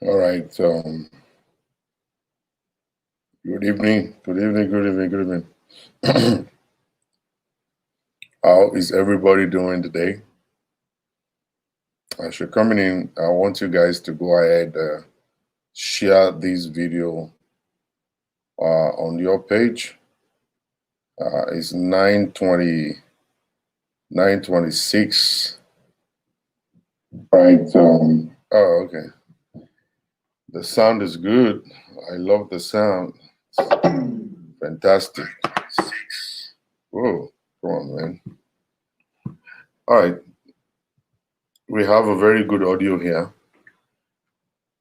All right. Good evening. Good evening. Good evening. Good evening. How is everybody doing today? As you're coming in, I want you guys to go ahead, share this video on your page. It's 9:26. Right. Oh, okay. The sound is good. I love the sound. Fantastic. Whoa, come on, man. All right. We have a very good audio here.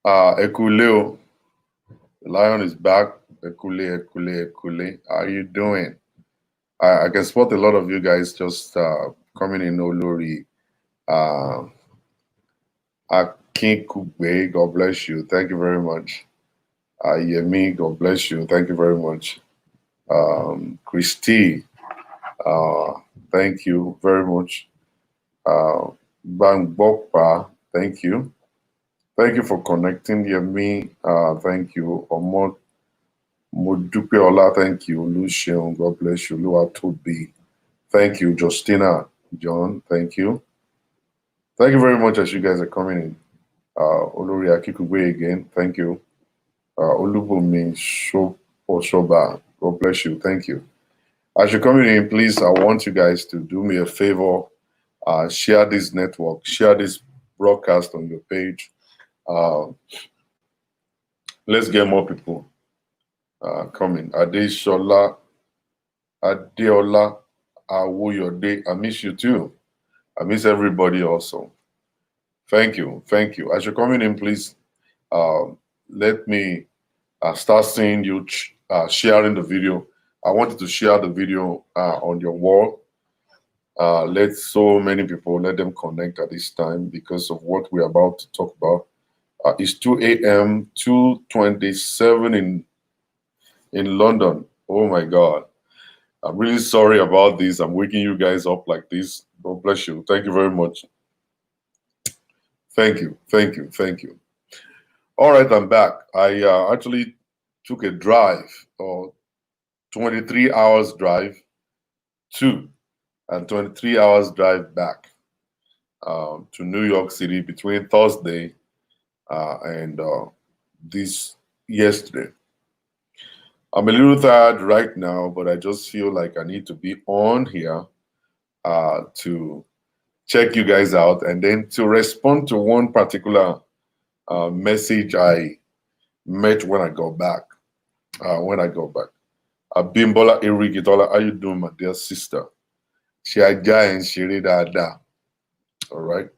Ekuleo, the lion is back. Ekule, Ekule, Ekule. How are you doing? I can spot a lot of you guys just coming in Olori. Uh, Akinkugbe, God bless you. Thank you very much. Yemi, God bless you. Thank you very much. Christy, uh, thank you very much. Bangbokpa, thank you. Thank you for connecting, Yemi. Thank you. Omod Modupeola, thank you. Lucian, God bless you. Luatobi, thank you. Justina, John, thank you. Thank you very much as you guys are coming in. Olori Akikugwe again, thank you. Olubumi Oshoba, God bless you, thank you. As you're coming in, please, I want you guys to do me a favor. Share this network, share this broadcast on your page. Let's get more people coming. Adeola, Awoyode, I miss you too. I miss everybody also. Thank you. Thank you. As you're coming in, please let me start seeing you sharing the video. I wanted to share the video on your wall. Let so many people, let them connect at this time because of what we're about to talk about. It's 2 a.m., 2:27 in London. Oh my God. I'm really sorry about this. I'm waking you guys up like this. God bless you. Thank you very much. Thank you. Thank you. Thank you. All right, I'm back. I actually took a drive, or 23 hours drive to, and 23 hours drive back to New York City between Thursday and this yesterday. I'm a little tired right now, but I just feel like I need to be on here to check you guys out and then to respond to one particular message I met when I got back. Bimbola Erigitola, how you doing, my dear sister? Shiaja and Shirida. All right.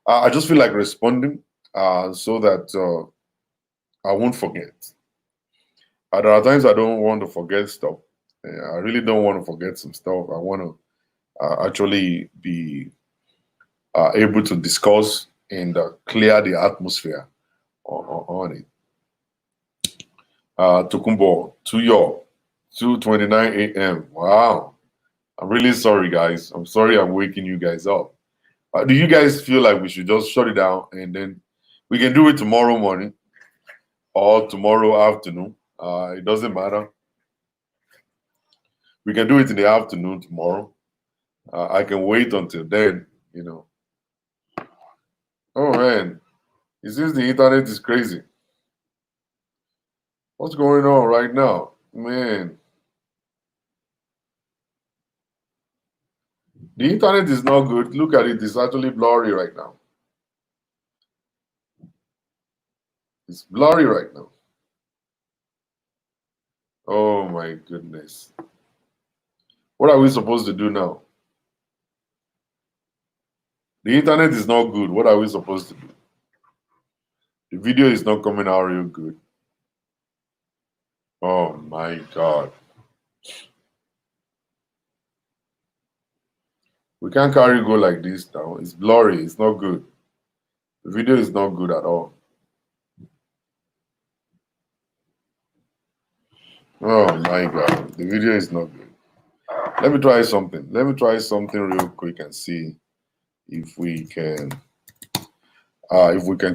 I just feel like responding so that I won't forget. There are times I don't want to forget stuff. I really don't want to forget some stuff. I want to actually be able to discuss and clear the atmosphere on it. Tukumbo, to your 2:29 a.m. Wow. I'm really sorry, guys. I'm sorry I'm waking you guys up. Do you guys feel like we should just shut it down and then we can do it tomorrow morning or tomorrow afternoon? It doesn't matter. We can do it in the afternoon tomorrow. I can wait until then, you know. Oh man, it seems the internet is crazy. What's going on right now? Man, the internet is not good. Look at it, it's actually blurry right now. It's blurry right now. Oh my goodness. What are we supposed to do now? The internet is not good. What are we supposed to do? The video is not coming out real good. Oh my God. We can't carry go like this now. It's blurry. It's not good. The video is not good at all. Oh my God. The video is not good. Let me try something. Let me try something real quick and see if we can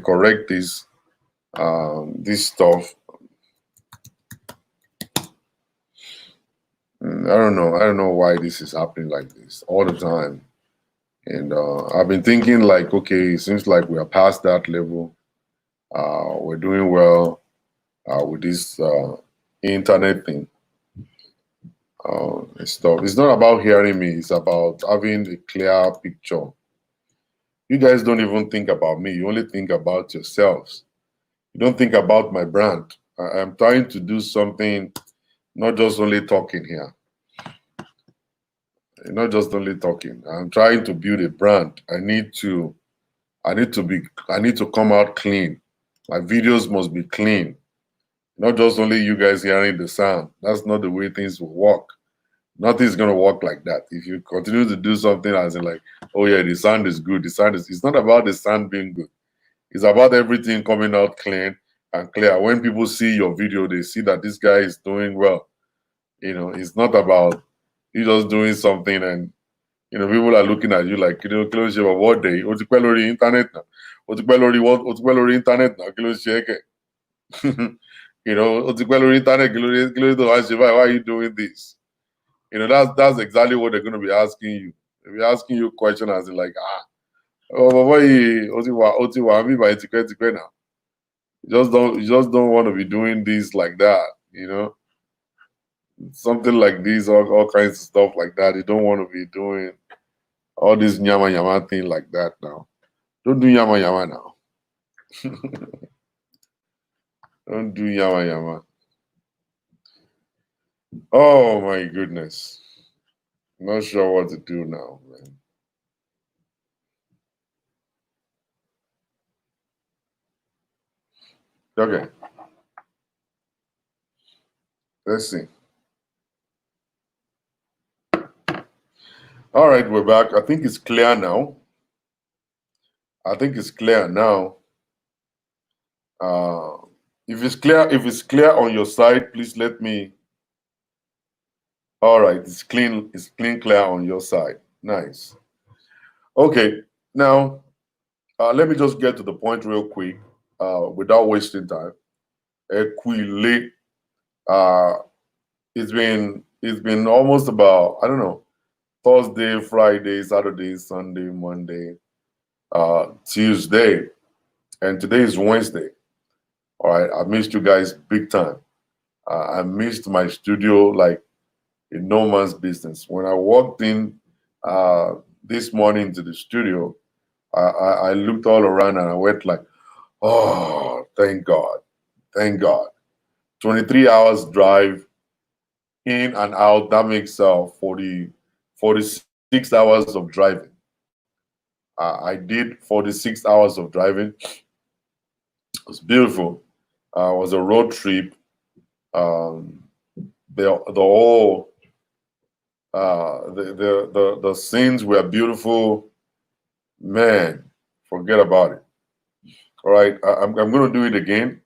correct this. This stuff, I don't know why this is happening like this all the time. And I've been thinking like, okay, it seems like we are past that level. We're doing well with this internet thing and stuff. It's not about hearing me, it's about having a clear picture. You guys don't even think about me, you only think about yourselves. You don't think about my brand. I'm trying to do something, not just only talking here. Not just only talking. I'm trying to build a brand. I need to come out clean. My videos must be clean. Not just only you guys hearing the sound. That's not the way things will work. Nothing's gonna work like that. If you continue to do something as in like, oh yeah, the sound is good, it's not about the sound being good. It's about everything coming out clean and clear. When people see your video, they see that this guy is doing well. It's not about you just doing something and people are looking at you like, close your what day? What's the internet now? What's the internet now? Close check it. What's the internet? Why are you doing this? That's exactly what they're going to be asking you. They'll be asking you a question as in like, oh, why me by now? You just don't want to be doing this like that. Something like this, all kinds of stuff like that. You don't want to be doing all this yama yama thing like that now. Don't do yama yama now. Don't do yama yama. Oh my goodness. Not sure what to do now, man. Okay. Let's see. All right, we're back. I think it's clear now. If it's clear on your side, please let me. All right, it's clean, clear on your side. Nice. Okay, now let me just get to the point real quick, without wasting time. Equile, uh, it's been almost about, I don't know, Thursday, Friday, Saturday, Sunday, Monday, Tuesday, and today is Wednesday. All right, I missed you guys big time. I missed my studio like in no man's business. When I walked in this morning to the studio, I looked all around and I went like, oh, thank God, thank God. 23 hours drive in and out. That makes 46 hours of driving. I did 46 hours of driving. It was beautiful. It was a road trip. Um, the whole the scenes were beautiful. Man, forget about it. All right, I'm going to do it again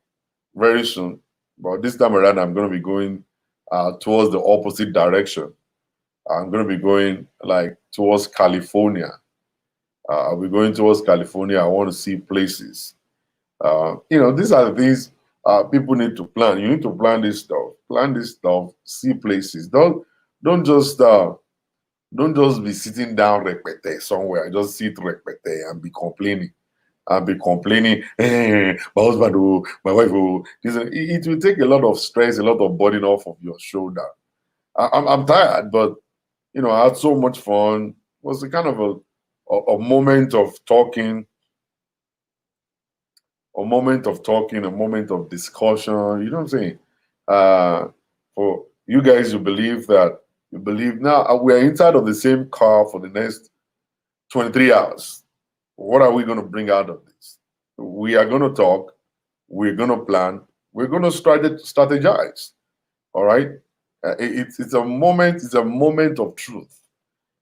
very soon, but this time around I'm going to be going towards the opposite direction. I'm going to be going like towards California. I'll be going towards California. I want to see places. These are the things people need to plan. You need to plan this stuff. Plan this stuff. See places. Don't just be sitting down repete somewhere. Just sit repete and be complaining. Hey, my husband, oh, my wife, oh. It will take a lot of stress, a lot of burden off of your shoulder. I'm tired, but I had so much fun. It was a kind of a moment of talking, a moment of discussion. You know what I'm saying? For you guys, you believe now we are inside of the same car for the next 23 hours. What are we going to bring out of this? We are going to talk. We're going to plan. We're going to strategize. All right. It's a moment. It's a moment of truth.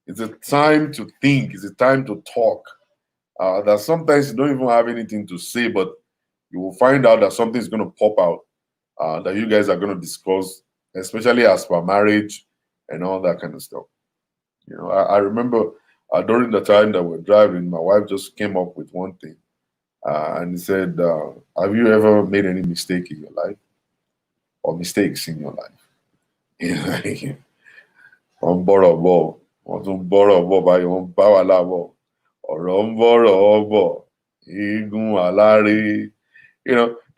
It's a time to think. It's a time to talk. That sometimes you don't even have anything to say, but you will find out that something's going to pop out that you guys are going to discuss, especially as per marriage and all that kind of stuff. I remember during the time that we're driving, my wife just came up with one thing. And he said, have you ever made any mistake in your life or mistakes in your life? Wọ́n ń bọ̀rọ̀ bọ̀, wọ́n tún bọ̀rọ̀ bọ̀ báyìí, wọ́n ń bá wa láàbọ̀. Ọ̀rọ̀ ń bọ̀rọ̀ bọ̀, eégún aláré.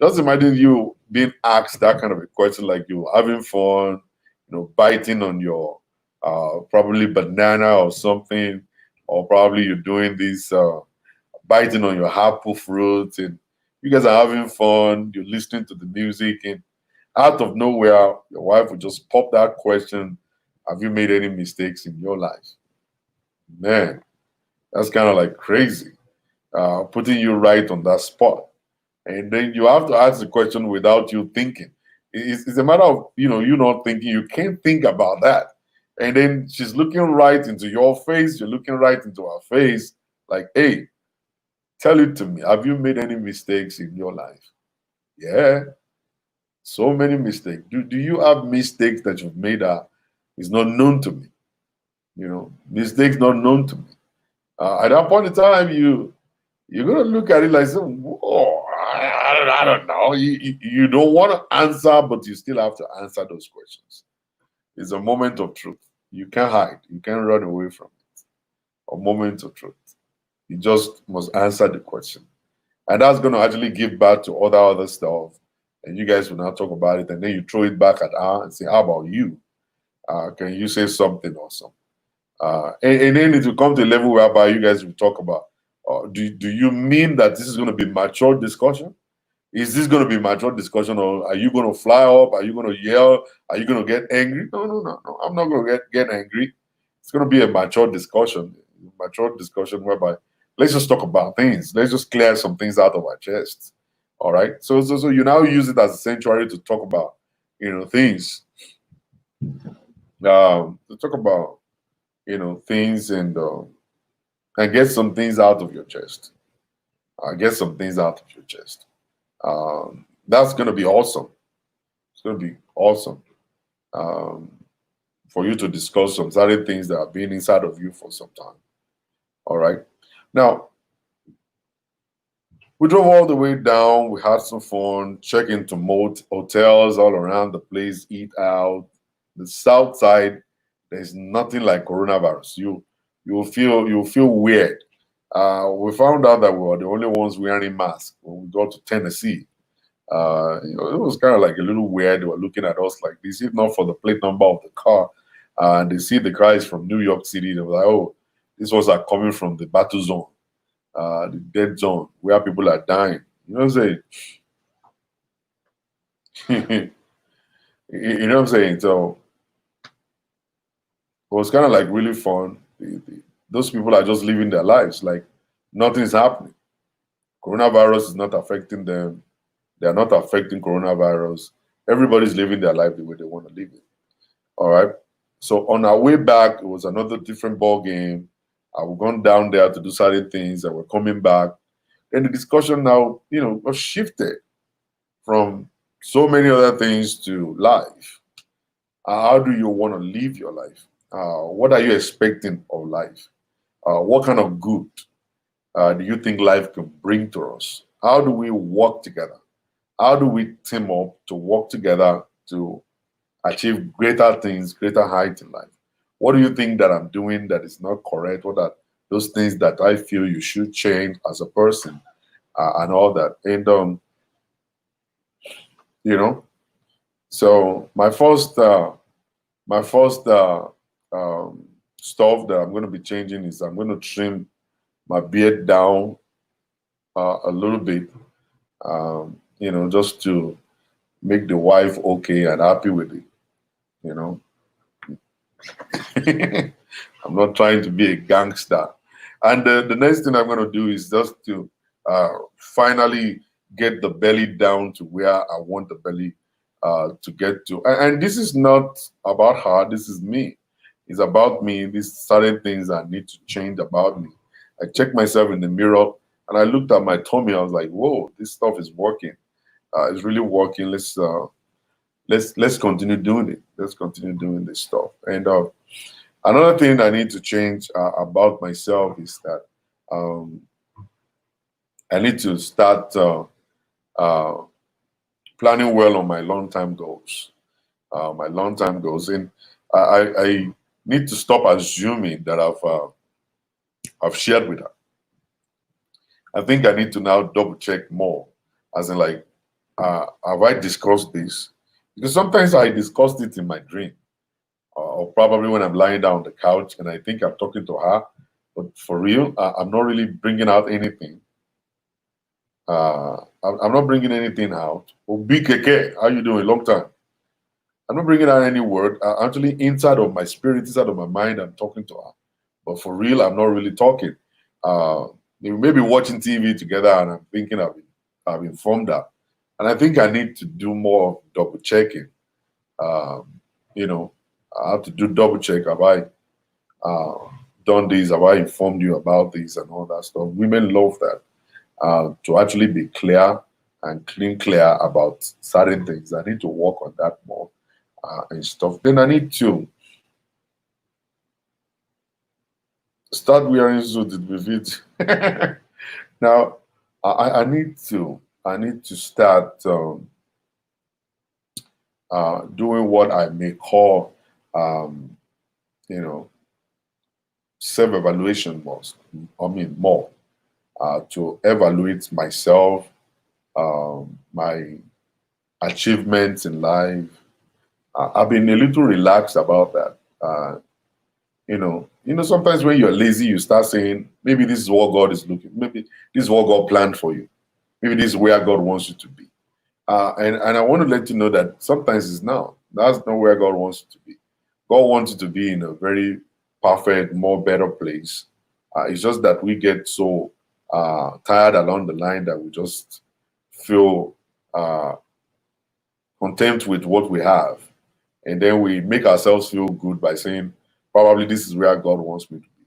Just imagine you being asked that kind of a question, like you having fun, biting on your probably banana or something, or probably you're doing this biting on your apple fruit, and you guys are having fun, you're listening to the music, and out of nowhere, your wife would just pop that question, have you made any mistakes in your life? Man, that's kind of like crazy, putting you right on that spot. And then you have to ask the question without you thinking. It's a matter of, you not thinking, you can't think about that. And then she's looking right into your face, you're looking right into her face, like, hey, tell it to me. Have you made any mistakes in your life? Yeah, so many mistakes. Do you have mistakes that you've made that is not known to me? Mistakes not known to me. At that point in time, you're gonna look at it like, whoa, I don't know. You don't want to answer, but you still have to answer those questions. It's a moment of truth. You can't hide. You can't run away from it. A moment of truth. You just must answer the question. And that's going to actually give back to other stuff. And you guys will now talk about it. And then you throw it back at her and say, how about you? Can you say something awesome? And then it will come to a level whereby you guys will talk about, do you mean that this is going to be mature discussion? Is this going to be mature discussion, or are you going to fly up? Are you going to yell? Are you going to get angry? No. I'm not going to get angry. It's going to be a mature discussion whereby let's just talk about things. Let's just clear some things out of our chest. All right. So you now use it as a sanctuary to talk about, things. To talk about, things and get some things out of your chest. Get some things out of your chest. That's going to be awesome. It's going to be awesome for you to discuss some certain things that have been inside of you for some time. All right. Now, we drove all the way down. We had some fun, check into hotels all around the place, eat out. The south side, there's nothing like coronavirus. You'll feel weird. We found out that we were the only ones wearing masks when we got to Tennessee. It was kind of like a little weird. They were looking at us like this, if not for the plate number of the car. And they see the car is from New York City. They were like, oh, these ones are coming from the battle zone, the dead zone, where people are dying. You know what I'm saying? You know what I'm saying? So it was kind of like really fun. Those people are just living their lives like nothing's happening. Coronavirus is not affecting them. They are not affecting coronavirus. Everybody's living their life the way they want to live it. All right. So on our way back, it was another different ball game. We've gone down there to do certain things, and we're coming back. And the discussion now, was shifted from so many other things to life. How do you want to live your life? What are you expecting of life? What kind of good do you think life can bring to us? How do we work together? How do we team up to work together to achieve greater things, greater heights in life? What do you think that I'm doing that is not correct? What are those things that I feel you should change as a person, and all that? And so my first stuff that I'm going to be changing is I'm going to trim my beard down a little bit, just to make the wife okay and happy with it. I'm not trying to be a gangster. And the next thing I'm going to do is just to finally get the belly down to where I want the belly to get to. And this is not about her. This is me. It's about me. These certain things I need to change about me. I checked myself in the mirror and I looked at my tummy. I was like, whoa, this stuff is working. It's really working. Let's continue doing it. Let's continue doing this stuff. And another thing I need to change about myself is that I need to start uh, planning well on my long-term goals. And I need to stop assuming that I've shared with her. I think I need to now double check more, as in like, have I discussed this? Because sometimes I discussed it in my dream, or probably when I'm lying down on the couch and I think I'm talking to her, but for real, I'm not really bringing out anything. I'm not bringing anything out. Oh, BKK, how you doing? Long time. I'm not bringing out any word. Actually, inside of my spirit, inside of my mind, I'm talking to her. But for real, I'm not really talking. We may be watching TV together, and I'm thinking I've informed her. And I think I need to do more of double checking. Um, you know, I have to do double check. Have I uh, done this? Have I informed you about this and all that stuff? Women love that. To actually be clear and clear about certain things. I need to work on that more and stuff. Then I need to start wearing suits with it. Now, I need to start doing what I may call, um, you know, self-evaluation most. I mean, more to evaluate myself, my achievements in life. I've been a little relaxed about that. Sometimes when you're lazy, you start saying, maybe this is what God is looking. Maybe this is what God planned for you. Maybe this is where God wants you to be. And I want to let you know that sometimes it's now. That's not where God wants you to be. God wants you to be in a very perfect, more better place. It's just that we get so tired along the line that we just feel content with what we have. And then we make ourselves feel good by saying, probably this is where God wants me to be.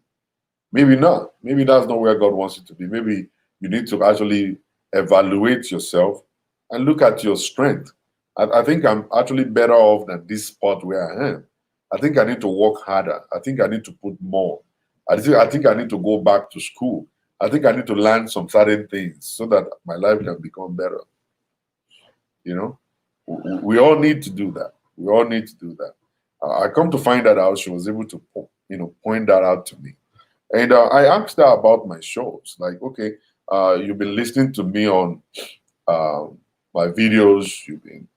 Maybe not. Maybe that's not where God wants you to be. Maybe you need to actually evaluate yourself and look at your strength. I think I'm actually better off than this spot where I am. I think I need to work harder. I think I need to put more. I think I need to go back to school. I think I need to learn some certain things so that my life can become better. You know, we all need to do that. We all need to do that. I come to find that out. She was able to, point that out to me. And I asked her about my shows. Like, okay, you've been listening to me on my videos. You've been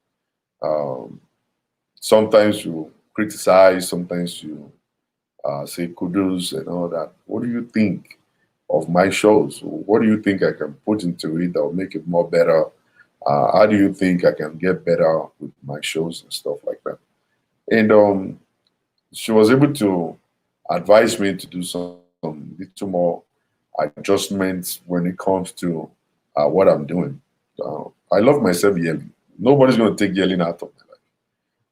sometimes you criticize, sometimes you say kudos and all that. What do you think of my shows? What do you think I can put into it that will make it more better? How do you think I can get better with my shows and stuff like that? And she was able to advise me to do some little more adjustments when it comes to what I'm doing. I love myself yelling. Nobody's going to take yelling out of my life.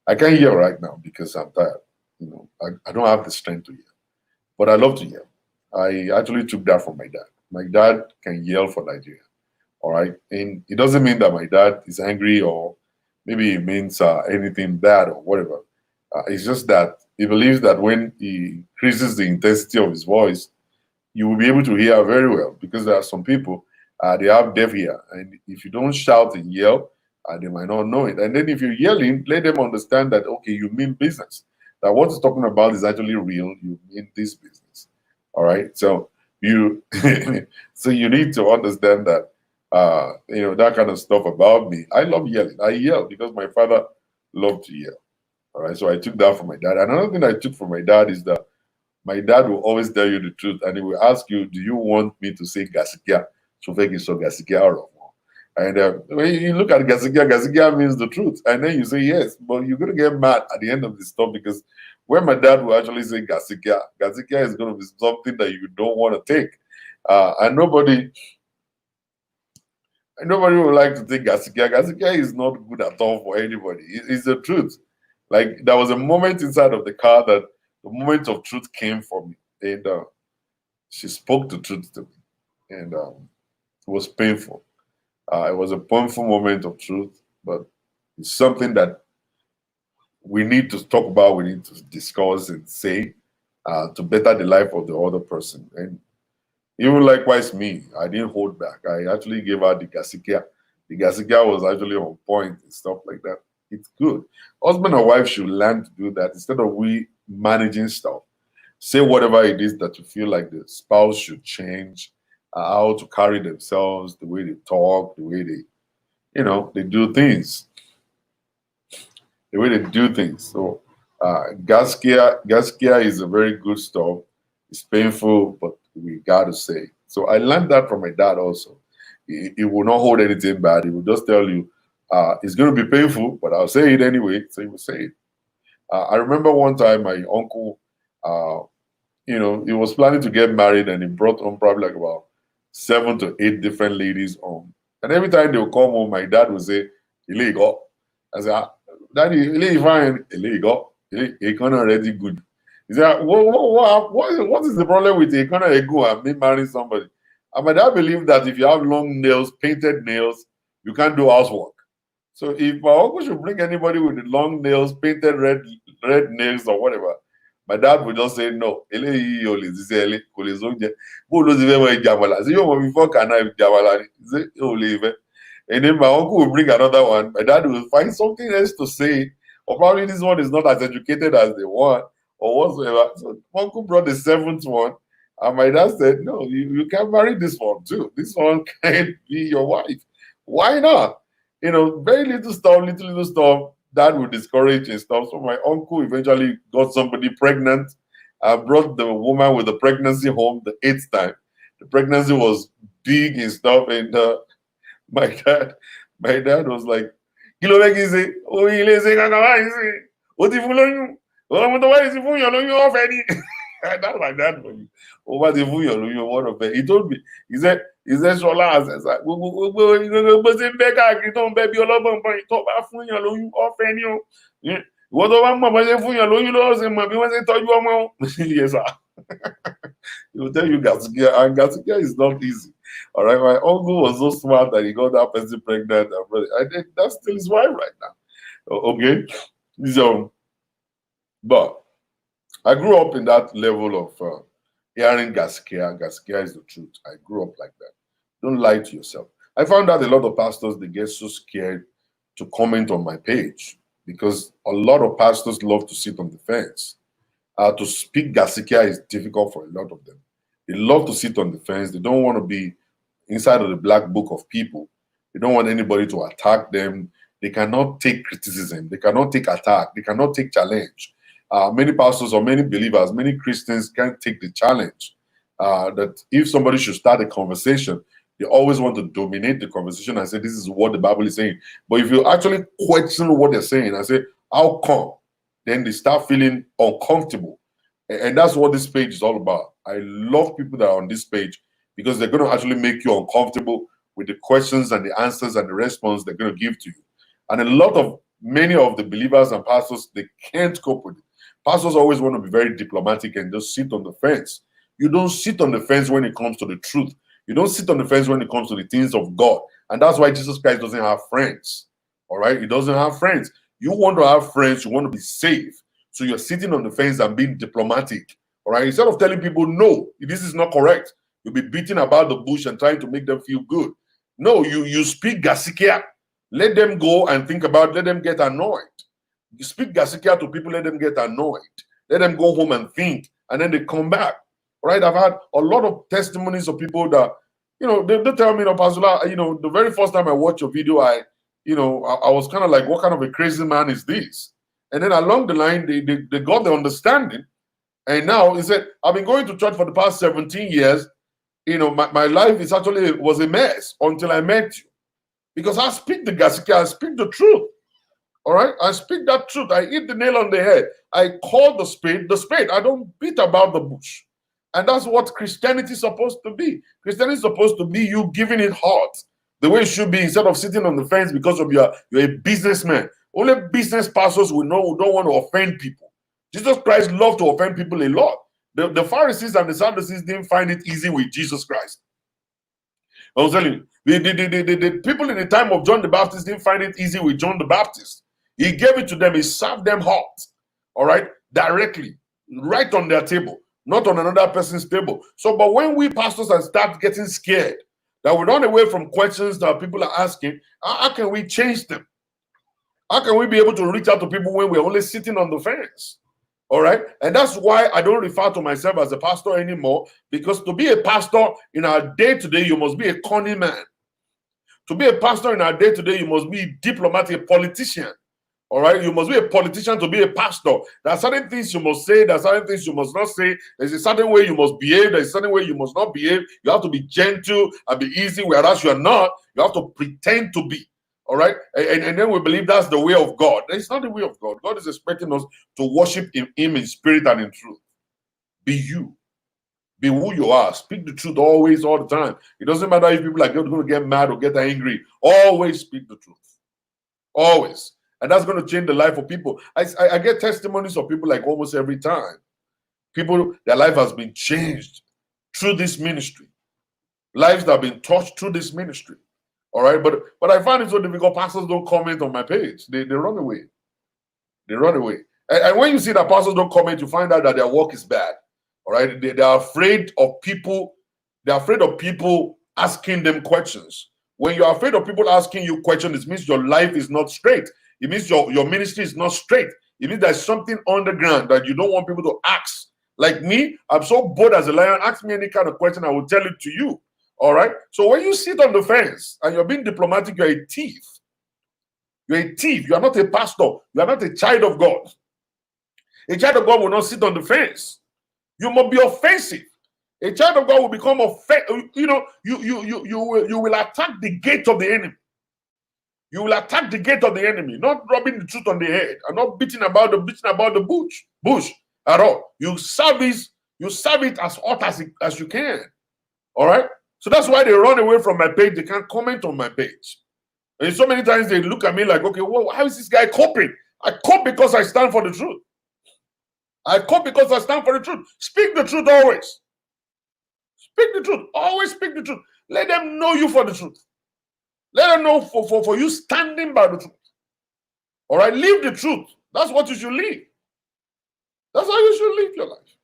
I can't yell right now because I'm tired. I don't have the strength to yell, but I love to yell. I actually took that from my dad. My dad can yell for Nigeria. All right. And it doesn't mean that my dad is angry or maybe it means anything bad or whatever. It's just that he believes that when he increases the intensity of his voice, you will be able to hear very well because there are some people, they have deaf ear. And if you don't shout and yell, they might not know it. And then if you're yelling, let them understand that, okay, you mean business. That what he's talking about is actually real. You mean this business. All right. So you, so you need to understand that that kind of stuff about me. I love yelling. I yell because my father loved to yell. All right. So I took that from my dad. Another thing I took from my dad is that my dad will always tell you the truth and he will ask you, do you want me to say Gasikia? So Gasikia or and when you look at Gasikia means the truth. And then you say yes, but you're going to get mad at the end of the stuff because when my dad will actually say Gasikia is going to be something that you don't want to take. And nobody would like to take Gasikia. Gasikia is not good at all for anybody. It's the truth. Like there was a moment inside of the car that the moment of truth came for me. And she spoke the truth to me. And it was painful. It was a painful moment of truth, but it's something that we need to talk about, we need to discuss and say to better the life of the other person. And Even likewise me, I didn't hold back. I actually gave out the gasikia. The gasikia was actually on point and stuff like that. It's good. Husband and wife should learn to do that instead of we managing stuff. Say whatever it is that you feel like the spouse should change, how to carry themselves, the way they talk, the way they, they do things, the way they do things. So, Gaskia is a very good stuff. It's painful, but we got to say. So I learned that from my dad also. He will not hold anything bad. He will just tell you, it's going to be painful, but I'll say it anyway. So he will say it. I remember one time my uncle, he was planning to get married and he brought home probably like about 7 to 8 different ladies home. And every time they would come home, my dad would say, illegal. I said, Daddy, illegal fine, illegal. Illegal already good. He said, what is the problem with Ekana Ego and me marrying somebody? And my dad believed that if you have long nails, painted nails, you can't do housework. So if my uncle should bring anybody with the long nails, painted red nails or whatever, my dad would just say no. And then my uncle would bring another one. My dad will find something else to say, or probably this one is not as educated as the one, or whatsoever. So my uncle brought the 7th one, and my dad said, no, you can marry this one too. This one can't be your wife. Why not? Very little stuff that would discourage and stuff. So my uncle eventually got somebody pregnant. Brought the woman with the pregnancy home the 8th time. The pregnancy was big and stuff, and my dad was like, kilo make say, oh, he say, what if you that's my dad for you. Over the one of them. He told me, he said, Shola, what yes, sir. He will tell you Gasikia, and Gasikia is not easy. All right, my uncle was so smart that he got that person pregnant. I think that's still his wife right now. Okay, so, but I grew up in that level of hearing Gasikia. Gasikia is the truth. I grew up like that. Don't lie to yourself. I found out a lot of pastors, they get so scared to comment on my page because a lot of pastors love to sit on the fence. To speak Gasikia is difficult for a lot of them. They love to sit on the fence. They don't want to be inside of the black book of people. They don't want anybody to attack them. They cannot take criticism. They cannot take attack. They cannot take challenge. Many pastors or many believers, many Christians can't take the challenge. That if somebody should start a conversation, they always want to dominate the conversation and say, this is what the Bible is saying. But if you actually question what they're saying and say, how come? Then they start feeling uncomfortable. And that's what this page is all about. I love people that are on this page because they're going to actually make you uncomfortable with the questions and the answers and the response they're going to give to you. And many of the believers and pastors, they can't cope with it. Pastors always want to be very diplomatic and just sit on the fence. You don't sit on the fence when it comes to the truth. You don't sit on the fence when it comes to the things of God. And that's why Jesus Christ doesn't have friends. All right? He doesn't have friends. You want to have friends, you want to be safe. So you're sitting on the fence and being diplomatic. All right? Instead of telling people, no, this is not correct, you'll be beating about the bush and trying to make them feel good. No, you speak Gasikia. Let them go and think about it. Let them get annoyed. You speak Gasikia to people, let them get annoyed. Let them go home and think, and then they come back. All right? I've had a lot of testimonies of people that, they tell me, Pastor Shola, the very first time I watched your video, I was kind of like, what kind of a crazy man is this? And then along the line, they got the understanding. And now he said, I've been going to church for the past 17 years. My life was a mess until I met you. Because I speak the Gasikia, I speak the truth. All right? I speak that truth. I hit the nail on the head. I call the spade. I don't beat about the bush. And that's what Christianity is supposed to be. Christianity is supposed to be you giving it heart. The way it should be, instead of sitting on the fence because of you're a businessman. Only business pastors don't want to offend people. Jesus Christ loved to offend people a lot. The Pharisees and the Sadducees didn't find it easy with Jesus Christ. I was telling you, the people in the time of John the Baptist didn't find it easy with John the Baptist. He gave it to them. He served them hot, all right, directly, right on their table. not on another person's table. So, but when we pastors start getting scared, that we run away from questions that people are asking, how can we change them? How can we be able to reach out to people when we're only sitting on the fence? All right. And that's why I don't refer to myself as a pastor anymore, because to be a pastor in our day-to-day, you must be a cunning man. To be a pastor in our day-to-day, you must be diplomatic, a politician. All right, you must be a politician to be a pastor. There are certain things you must say, there are certain things you must not say. There's a certain way you must behave, there's a certain way you must not behave. You have to be gentle and be easy, whereas you are not. You have to pretend to be. All right, and then we believe that's the way of God. It's not the way of God. God is expecting us to worship Him in spirit and in truth. Be you. Be who you are. Speak the truth always, all the time. It doesn't matter if people are going to get mad or get angry. Always speak the truth. Always. And that's going to change the life of people. I get testimonies of people like almost every time. People, their life has been changed through this ministry. Lives that have been touched through this ministry. All right. But I find it so difficult. Pastors don't comment on my page. They run away. They run away. And when you see that pastors don't comment, you find out that their work is bad. All right, they are afraid of people. They're afraid of people asking them questions. When you're afraid of people asking you questions, it means your life is not straight. It means your ministry is not straight. It means there's something underground that you don't want people to ask. Like me, I'm so bold as a lion. Ask me any kind of question, I will tell it to you. All right. So when you sit on the fence and you're being diplomatic, you're a thief. You're a thief. You are not a pastor. You are not a child of God. A child of God will not sit on the fence. You must be offensive. A child of God will become offensive. You know, you will attack the gate of the enemy. You will attack the gate of the enemy, not rubbing the truth on the head and not beating about the bush at all. You serve it as hot as you can. All right. So that's why they run away from my page. They can't comment on my page. And so many times they look at me like, okay, well, how is this guy coping? I cope because I stand for the truth. I come because I stand for the truth. Speak the truth always. Speak the truth. Always speak the truth. Let them know you for the truth. Let them know for you standing by the truth. All right? Live the truth. That's what you should live. That's how you should live your life.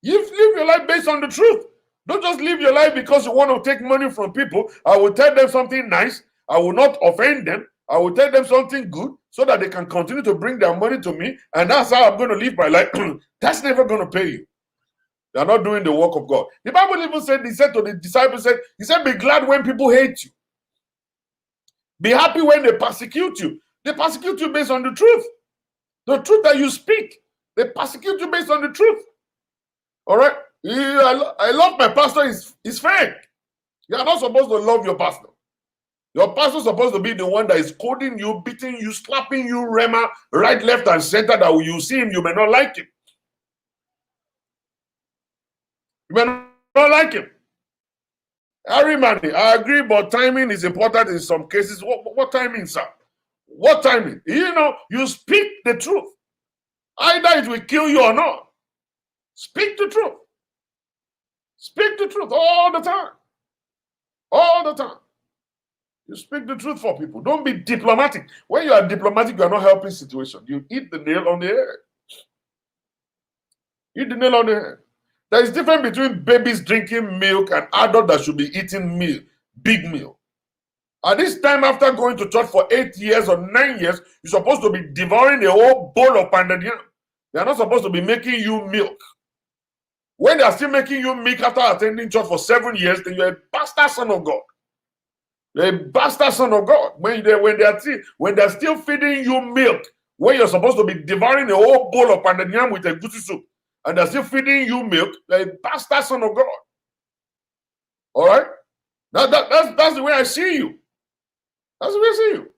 You live your life based on the truth. Don't just live your life because you want to take money from people. I will tell them something nice. I will not offend them. I will tell them something good so that they can continue to bring their money to me. And that's how I'm going to live my life. That's never going to pay you. They are not doing the work of God. The Bible even said, he said to the disciples, he said, be glad when people hate you. Be happy when they persecute you. They persecute you based on the truth. The truth that you speak. They persecute you based on the truth. All right? I love my pastor is fake. You are not supposed to love your pastor. Your pastor is supposed to be the one that is scolding you, beating you, slapping you, rema, right, left, and center, that when you see him, you may not like him. You may not like him. Everybody, I agree, but timing is important in some cases. What timing, sir? What timing? You know, you speak the truth. Either it will kill you or not. Speak the truth. Speak the truth all the time. All the time. You speak the truth for people. Don't be diplomatic. When you are diplomatic, you are not helping situation. You hit the nail on the head. Hit the nail on the head. There is difference between babies drinking milk and adults that should be eating milk, big meal. At this time, after going to church for 8 years or 9 years, you're supposed to be devouring a whole bowl of pounded yam. They are not supposed to be making you milk. When they are still making you milk after attending church for 7 years, then you're a bastard son of God. You're a bastard son of God. When they're still feeding you milk, when you're supposed to be devouring a whole bowl of pounded yam with a goosey soup, and they're still feeding you milk, you're a bastard son of God. All right? That's the way I see you. That's the way I see you.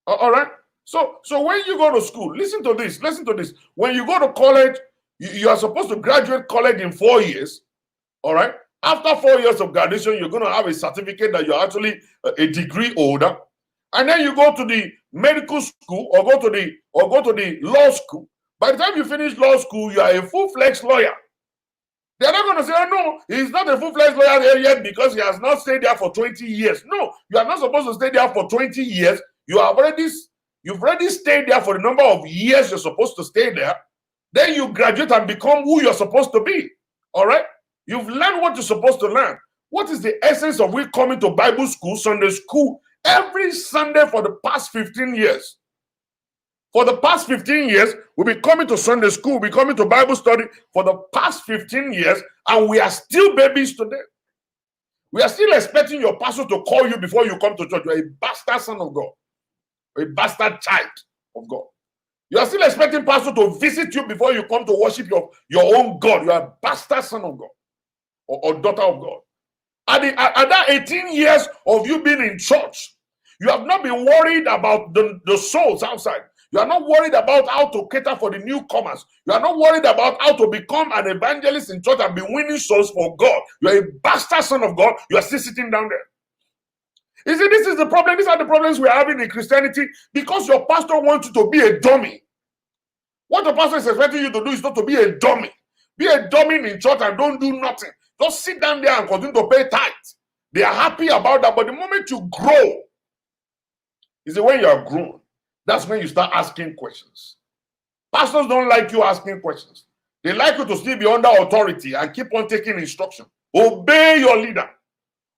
All right? So when you go to school, listen to this. When you go to college, you are supposed to graduate college in 4 years. All right? After 4 years of graduation, you're going to have a certificate that you're actually a degree holder. And then you go to the medical school or go to the law school. By the time you finish law school, you are a full-fledged lawyer. They're not going to say, oh, no, he's not a full-fledged lawyer yet because he has not stayed there for 20 years. No, you are not supposed to stay there for 20 years. You've already stayed there for the number of years you're supposed to stay there. Then you graduate and become who you're supposed to be. All right? You've learned what you're supposed to learn. What is the essence of we coming to Bible school, Sunday school, every Sunday for the past 15 years? For the past 15 years, we've been coming to Sunday school, we've been coming to Bible study for the past 15 years, and we are still babies today. We are still expecting your pastor to call you before you come to church. You're a bastard son of God, a bastard child of God. You are still expecting pastor to visit you before you come to worship your own God. You are a bastard son of God or daughter of God. At that 18 years of you being in church, you have not been worried about the souls outside. You are not worried about how to cater for the newcomers. You are not worried about how to become an evangelist in church and be winning souls for God. You are a bastard son of God. You are still sitting down there. You see, this is the problem. These are the problems we are having in Christianity because your pastor wants you to be a dummy. What the pastor is expecting you to do is not to be a dummy. Be a dummy in church and don't do nothing. Just sit down there and continue to pay tithes. They are happy about that. But the moment you grow, is when you are grown, that's when you start asking questions. Pastors don't like you asking questions. They like you to still be under authority and keep on taking instruction. Obey your leader.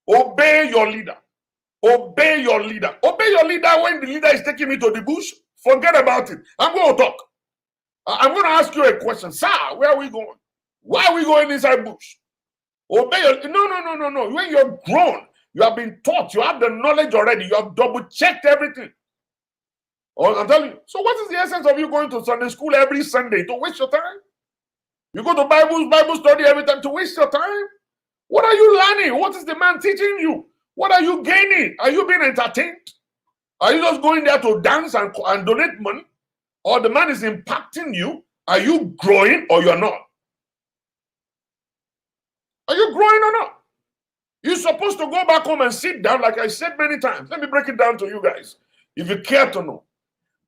Obey your leader. Obey your leader. Obey your leader when the leader is taking me to the bush. Forget about it. I'm going to talk. I'm going to ask you a question. Sir, where are we going? Why are we going inside bush? Obey your... No. When you're grown, you have been taught. You have the knowledge already. You have double-checked everything. Oh, I'm telling you. So what is the essence of you going to Sunday school every Sunday? To waste your time? You go to Bible study every time to waste your time? What are you learning? What is the man teaching you? What are you gaining? Are you being entertained? Are you just going there to dance and donate money? Or the man is impacting you? Are you growing or you're not? Are you growing or not? You're supposed to go back home and sit down, like I said many times. Let me break it down to you guys, if you care to know.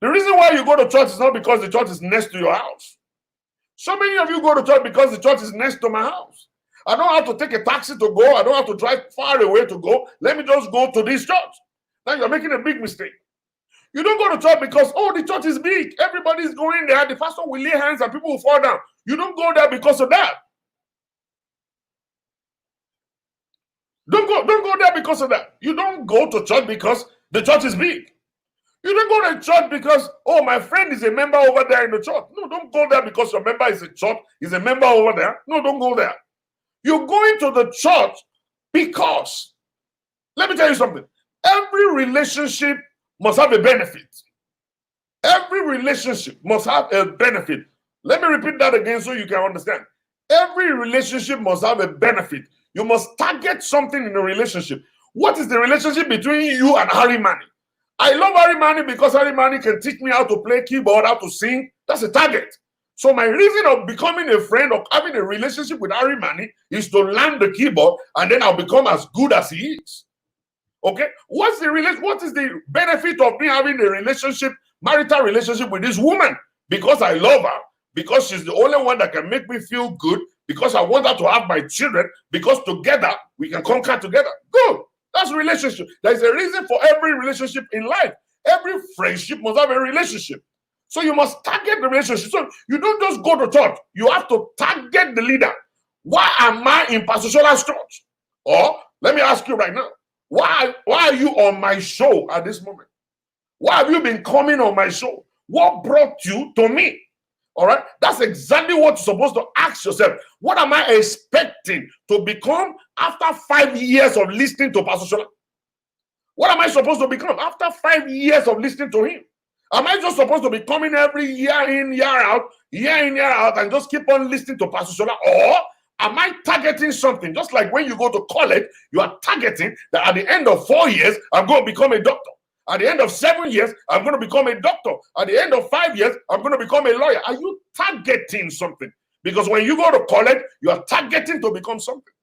The reason why you go to church is not because the church is next to your house. So many of you go to church because the church is next to my house. I don't have to take a taxi to go. I don't have to drive far away to go. Let me just go to this church. Now you're making a big mistake. You don't go to church because, oh, the church is big. Everybody's going there. The pastor will lay hands and people will fall down. You don't go there because of that. Don't go there because of that. You don't go to church because the church is big. You don't go to church because, oh, my friend is a member over there in the church. No, don't go there because your member is a member over there. No, don't go there. You're going to the church because, let me tell you something. Every relationship must have a benefit. Every relationship must have a benefit. Let me repeat that again so you can understand. Every relationship must have a benefit. You must target something in a relationship. What is the relationship between you and Harry Manny? I love Harry Manny because Harry Manny can teach me how to play keyboard, how to sing. That's a target. So my reason of becoming a friend, of having a relationship with Harry Manny, is to learn the keyboard and then I'll become as good as he is. Okay? What is the benefit of me having a relationship, marital relationship with this woman? Because I love her, because she's the only one that can make me feel good, because I want her to have my children, because together we can conquer together. Good. That's a relationship. There's a reason for every relationship in life. Every friendship must have a relationship. So you must target the relationship. So you don't just go to church. You have to target the leader. Why am I in Pastor Shola's church? Or let me ask you right now. Why are you on my show at this moment? Why have you been coming on my show? What brought you to me? All right, that's exactly what you're supposed to ask yourself. What am I expecting to become after 5 years of listening to Pastor Shola? What am I supposed to become after 5 years of listening to him? Am I just supposed to be coming every year in, year out, and just keep on listening to Pastor Shola? Or am I targeting something? Just like when you go to college, you are targeting that at the end of 4 years, I'm going to become a doctor. At the end of 7 years, I'm going to become a doctor. At the end of 5 years, I'm going to become a lawyer. Are you targeting something? Because when you go to college, you are targeting to become something.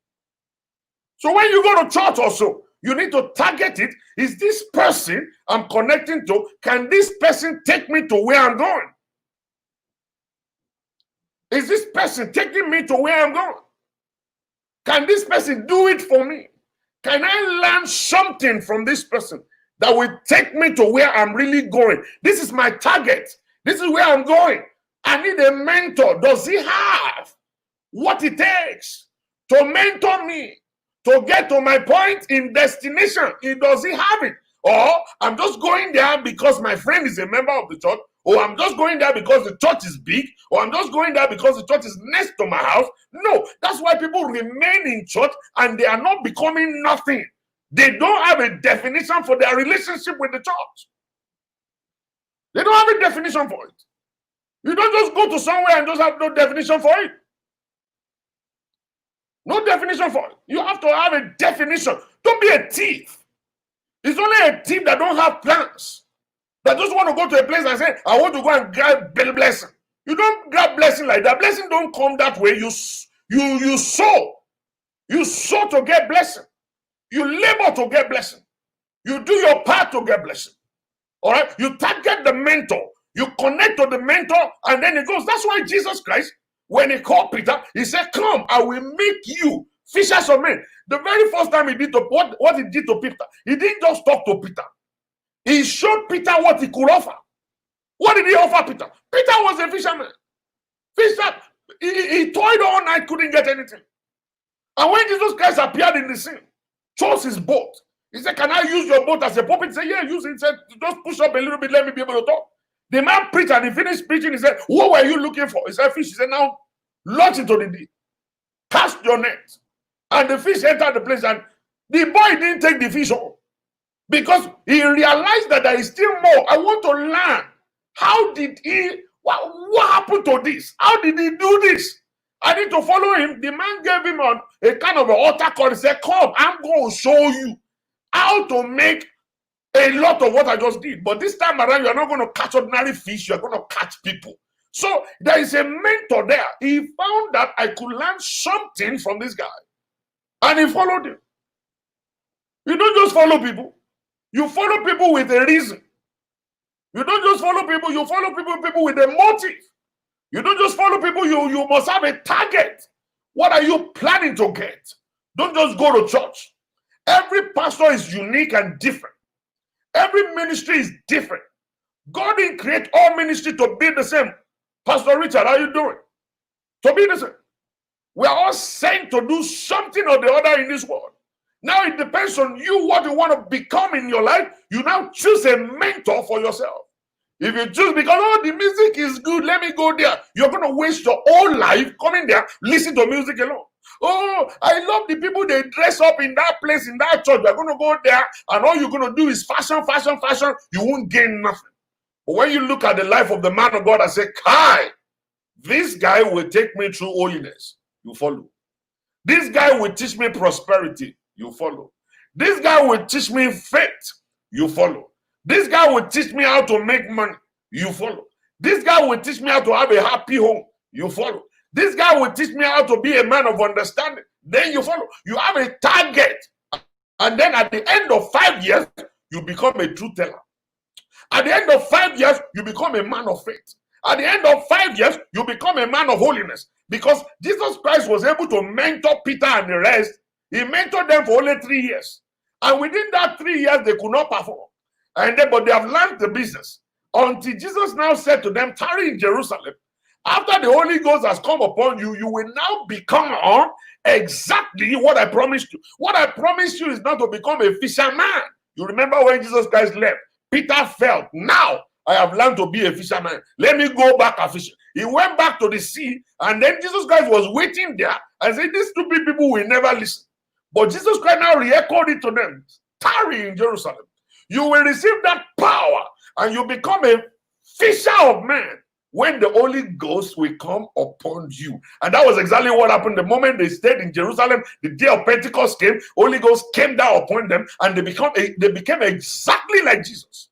So when you go to church also, you need to target it. Is this person I'm connecting to, can this person take me to where I'm going? Is this person taking me to where I'm going? Can this person do it for me? Can I learn something from this person that will take me to where I'm really going? This is my target. This is where I'm going. I need a mentor. Does he have what it takes to mentor me to get to my point in destination? Does he have it? Or I'm just going there because my friend is a member of the church, or I'm just going there because the church is big, or I'm just going there because the church is next to my house. No, that's why people remain in church and they are not becoming nothing. They don't have a definition for their relationship with the church. They don't have a definition for it. You don't just go to somewhere and just have no definition for it. No definition for it. You have to have a definition. Don't be a thief. It's only a thief that don't have plans, that just want to go to a place and say, I want to go and grab blessing. You don't grab blessing like that. Blessing don't come that way. You sow. You sow to get blessing. You labor to get blessing. You do your part to get blessing. All right? You target the mentor. You connect to the mentor, and then it goes. That's why Jesus Christ, when he called Peter, he said, come, I will make you fishers of men. The very first time he did what he did to Peter, he didn't just talk to Peter. He showed Peter what he could offer. What did he offer Peter? Peter was a fisherman. Fisher, he toiled all night, couldn't get anything. And when Jesus Christ appeared in the scene, chose his boat. He said, can I use your boat as a pulpit? He said, yeah, use it. He said, just push up a little bit, let me be able to talk. The man preached and he finished preaching. He said, what were you looking for? He said, fish. He said, now launch into the deep. Cast your net. And the fish entered the place, and the boy didn't take the fish home because he realized that there is still more. I want to learn. How did what happened to this? How did he do this? I need to follow him. The man gave him a kind of an altar call. He said, come, I'm going to show you how to make a lot of what I just did. But this time around, you're not going to catch ordinary fish. You're going to catch people. So there is a mentor there. He found that I could learn something from this guy. And he followed him. You don't just follow people. You follow people with a reason. You don't just follow people. You follow people with a motive. You don't just follow people. You must have a target. What are you planning to get? Don't just go to church. Every pastor is unique and different. Every ministry is different. God didn't create all ministry to be the same. Pastor Richard, how are you doing? To be the same. We are all sent to do something or the other in this world. Now it depends on you what you want to become in your life. You now choose a mentor for yourself. If you choose because, oh, the music is good, let me go there. You're going to waste your whole life coming there, listen to music alone. Oh, I love the people, they dress up in that place, in that church. You're going to go there, and all you're going to do is fashion. You won't gain nothing. But when you look at the life of the man of God and say, Kai, this guy will take me through holiness. You follow. This guy will teach me prosperity. You follow. This guy will teach me faith. You follow. This guy will teach me how to make money. You follow. This guy will teach me how to have a happy home. You follow. This guy will teach me how to be a man of understanding. Then you follow. You have a target. And then at the end of 5 years, you become a truth teller. At the end of 5 years, you become a man of faith. At the end of 5 years, you become a man of holiness. Because Jesus Christ was able to mentor Peter and the rest. He mentored them for only 3 years. And within that 3 years, they could not perform. But they have learned the business. Until Jesus now said to them, tarry in Jerusalem. After the Holy Ghost has come upon you, you will now become exactly what I promised you. What I promised you is not to become a fisherman. You remember when Jesus Christ left, Peter felt, now I have learned to be a fisherman. Let me go back and fish. He went back to the sea, and then Jesus Christ was waiting there and said, these stupid people will never listen. But Jesus Christ now re-echoed it to them, tarry in Jerusalem. You will receive that power, and you become a fisher of men when the Holy Ghost will come upon you. And that was exactly what happened. The moment they stayed in Jerusalem, the day of Pentecost came, Holy Ghost came down upon them, and they became exactly like Jesus.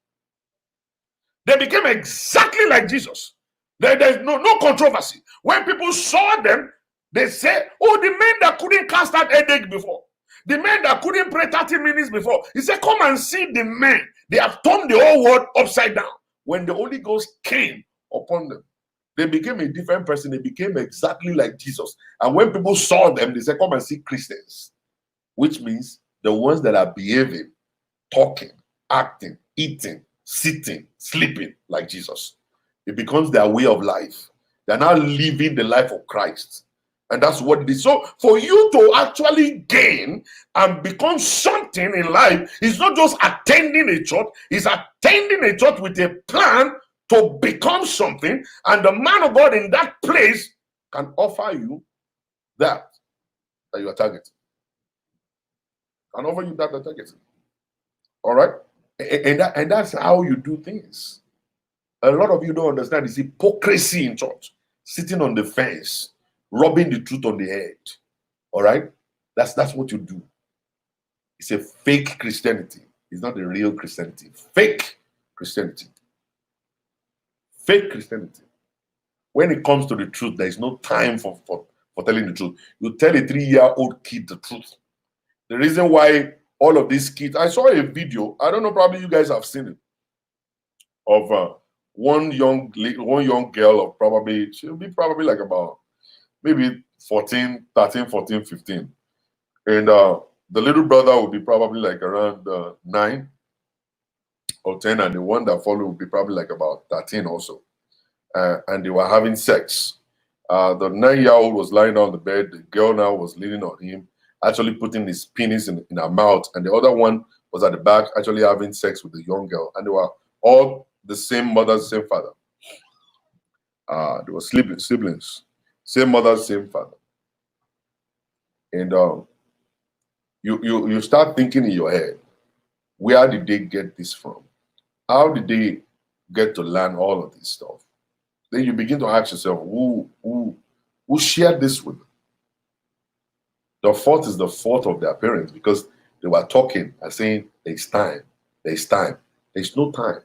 They became exactly like Jesus. There's no controversy. When people saw them, they said, oh, the men that couldn't cast that headache before, the men that couldn't pray 30 minutes before, he said, come and see the men. They have turned the whole world upside down. When the Holy Ghost came upon them, they became a different person. They became exactly like Jesus. And when people saw them, they said, come and see Christians, which means the ones that are behaving, talking, acting, eating, sitting, sleeping like Jesus. It becomes their way of life. They're now living the life of Christ. And that's what it is. So for you to actually gain and become something in life, it's not just attending a church, it's attending a church with a plan to become something. And the man of God in that place can offer you that you are targeting. Can offer you that you're targeting. All right? And that's how you do things. A lot of you don't understand. It's hypocrisy in church. Sitting on the fence, rubbing the truth on the head. All right? That's what you do. It's a fake Christianity. It's not a real Christianity. Fake Christianity. Fake Christianity. When it comes to the truth, there is no time for telling the truth. You tell a 3-year-old kid the truth. The reason why all of these kids, I saw a video, I don't know, probably you guys have seen it, of one young girl of probably, she'll be probably like about maybe 13, 14, 15. And the little brother will be probably like around 9 or 10, and the one that followed will be probably like about 13 also. And they were having sex. The 9-year-old was lying on the bed. The girl now was leaning on him, actually putting his penis in her mouth. And the other one was at the back, actually having sex with the young girl. And they were all the same mother, same father. They were siblings. Same mother, same father. And you start thinking in your head, where did they get this from? How did they get to learn all of this stuff? Then you begin to ask yourself, who shared this with them? The fault is the fault of their parents, because they were talking and saying, there's time, there's time. There's no time.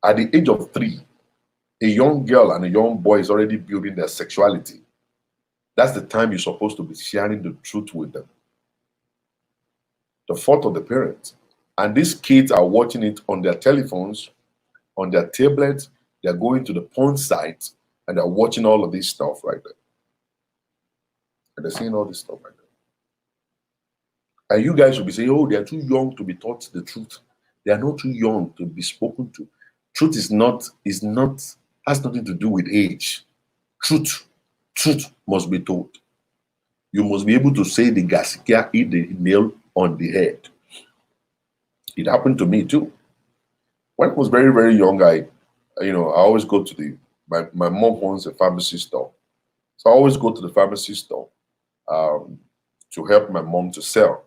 At the age of 3, a young girl and a young boy is already building their sexuality. That's the time you're supposed to be sharing the truth with them. The fault of the parents. And these kids are watching it on their telephones, on their tablets. They're going to the porn sites and they're watching all of this stuff right there. And they're seeing all this stuff right there. And you guys will be saying, oh, they're too young to be taught the truth. They are not too young to be spoken to. Truth has nothing to do with age. Truth must be told. You must be able to say the gaskia, hit the nail on the head. It happened to me too. When I was very, very young, I always go to my mom owns a pharmacy store. So I always go to the pharmacy store to help my mom to sell,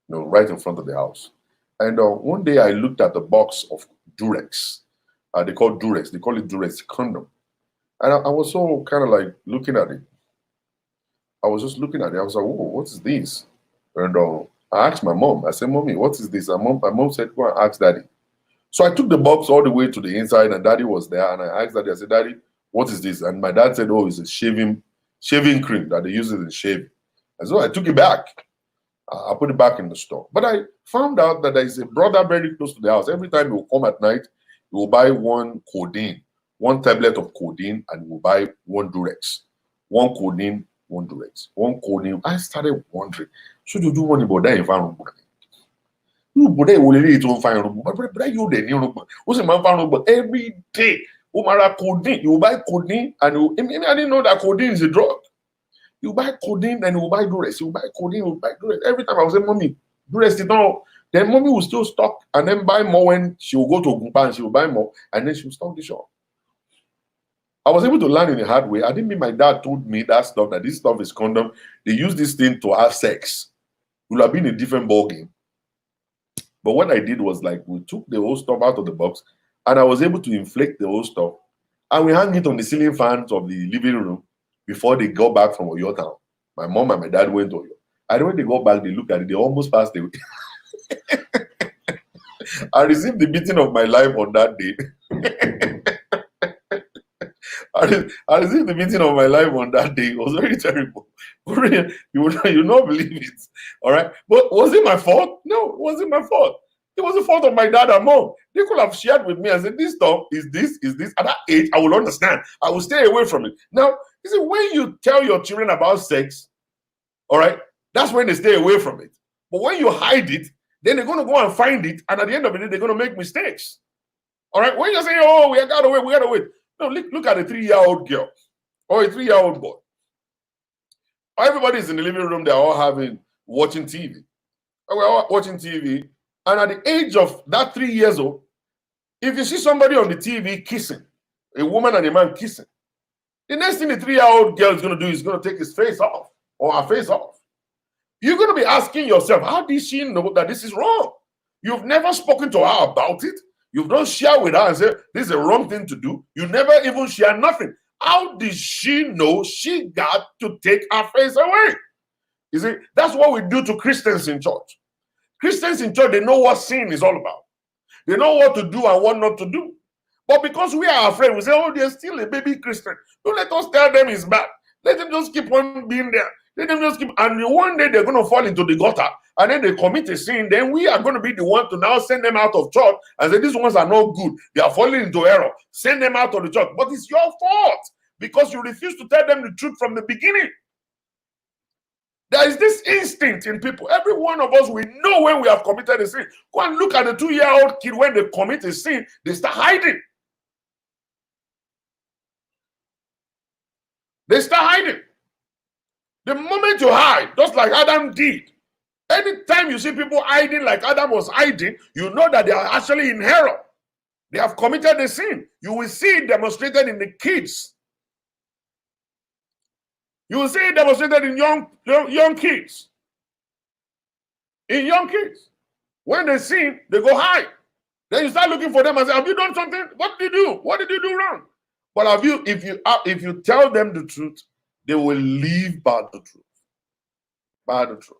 right in front of the house. And one day I looked at the box of Durex. They call it Durex condom. And I was so kind of like looking at it. I was just looking at it. I was like, whoa, what is this? And I asked my mom. I said, Mommy, what is this? And my mom said, go and ask Daddy. So I took the box all the way to the inside, and Daddy was there. And I asked Daddy, I said, Daddy, what is this? And my dad said, oh, it's a shaving cream that they use it in shaving. And so I took it back. I put it back in the store. But I found out that there is a brother very close to the house. Every time he will come at night, he will buy one tablet of codeine, and he will buy one Durex. One codeine, one Durex. One codeine. I started wondering, should you do one about that environment? You but they will really don't find but you the new what's a man found every day. Codeine, you buy codeine, and I didn't know that codeine is a drug. You buy codeine and you buy Durex. You buy codeine, you buy Durex. Every time I was saying, Mommy, Durex did not. Then Mommy will still stock and then buy more when she will go to Gumpa and she will buy more and then she will stock the shop. I was able to learn in a hard way. I didn't mean my dad told me that this stuff is condom. They use this thing to have sex. It would have been a different ballgame. But what I did was like we took the whole stuff out of the box and I was able to inflate the whole stuff and we hung it on the ceiling fans of the living room before they got back from Oyo town. My mom and my dad went to Oyo. And when they got back, they looked at it, they almost passed away. I received the beating of my life on that day. I received the beating of my life on that day. It was very terrible. You would not believe it. All right. But was it my fault? No, it wasn't my fault. It was the fault of my dad and mom. They could have shared with me and said, this stuff is this. At that age, I will understand. I will stay away from it. Now, you see, when you tell your children about sex, all right, that's when they stay away from it. But when you hide it, then they're going to go and find it. And at the end of the day, they're going to make mistakes. All right. When you say, oh, we got to wait. No, look at a 3-year-old girl or a 3-year-old boy. Everybody's in the living room, they're all watching TV. We're all watching TV. And at the age of that 3 years old, if you see somebody on the TV kissing, a woman and a man kissing, the next thing the 3-year-old girl is going to do is going to take his face off or her face off. You're going to be asking yourself, how did she know that this is wrong? You've never spoken to her about it. You've not shared with her and said, this is a wrong thing to do. You never even share nothing. How did she know she got to take her face away? You see, that's what we do to Christians in church. Christians in church, they know what sin is all about. They know what to do and what not to do. But because we are afraid, we say, oh, they're still a baby Christian. Don't let us tell them it's bad. Let them just keep on being there. Let them just keep, and one day they're going to fall into the gutter, and then they commit a sin. Then we are going to be the one to now send them out of church and say, these ones are not good. They are falling into error. Send them out of the church. But it's your fault because you refuse to tell them the truth from the beginning. There is this instinct in people. Every one of us, we know when we have committed a sin. Go and look at the 2-year-old kid. When they commit a sin, they start hiding. They start hiding. The moment you hide, just like Adam did, anytime you see people hiding like Adam was hiding, you know that they are actually in error. They have committed a sin. You will see it demonstrated in the kids. You will see it demonstrated in young kids. In young kids. When they sin, they go hide. Then you start looking for them and say, have you done something? What did you do? What did you do wrong? But if you tell them the truth, they will leave by the truth. By the truth.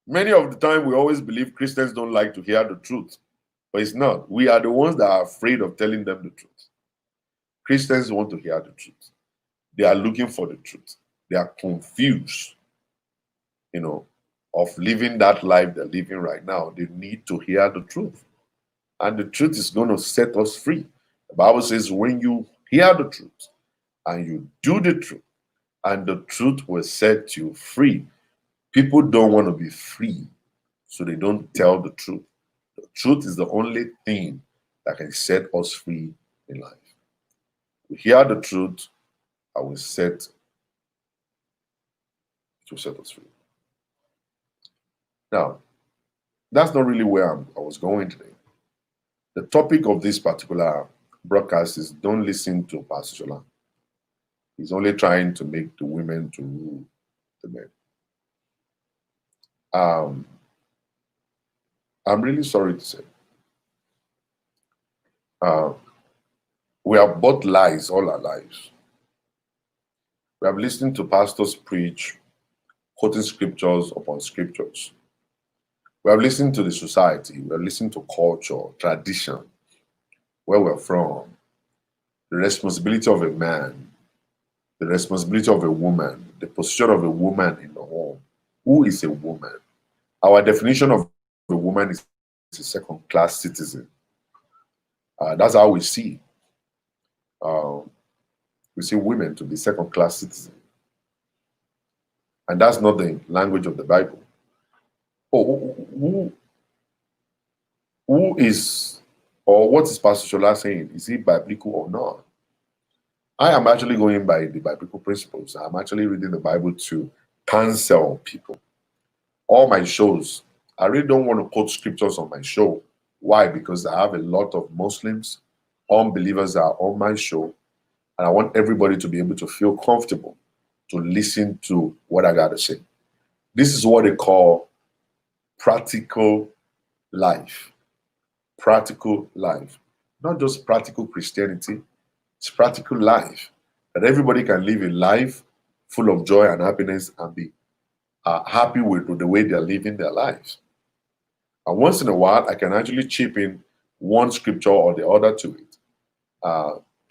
Many of the time, we always believe Christians don't like to hear the truth. But it's not. We are the ones that are afraid of telling them the truth. Christians want to hear the truth. They are looking for the truth. They are confused, of living that life they're living right now. They need to hear the truth. And the truth is going to set us free. The Bible says when you hear the truth and you do the truth, and the truth will set you free. People don't want to be free, so they don't tell the truth. The truth is the only thing that can set us free in life. We hear the truth, and will set us free. Now, that's not really where I was going today. The topic of this particular broadcast is don't listen to Pastor Shola. He's only trying to make the women to rule the men. I'm really sorry to say. We have bought lies all our lives. We have listened to pastors preach, quoting scriptures upon scriptures. We have listened to the society. We have listened to culture, tradition, where we're from, the responsibility of a man, the responsibility of a woman, the position of a woman in the home. Who is a woman? Our definition of a woman is a second-class citizen. That's how we see. We see women to be second-class citizens. And that's not the language of the Bible. Who is, or what is Pastor Shola saying? Is it biblical or not? I am actually going by the biblical principles. I'm actually reading the Bible to counsel people. All my shows, I really don't want to quote scriptures on my show. Why? Because I have a lot of Muslims, unbelievers that are on my show, and I want everybody to be able to feel comfortable to listen to what I got to say. This is what they call practical life. Practical life. Not just practical Christianity, it's practical life. That everybody can live a life full of joy and happiness and be happy with the way they're living their lives. And once in a while, I can actually chip in one scripture or the other to it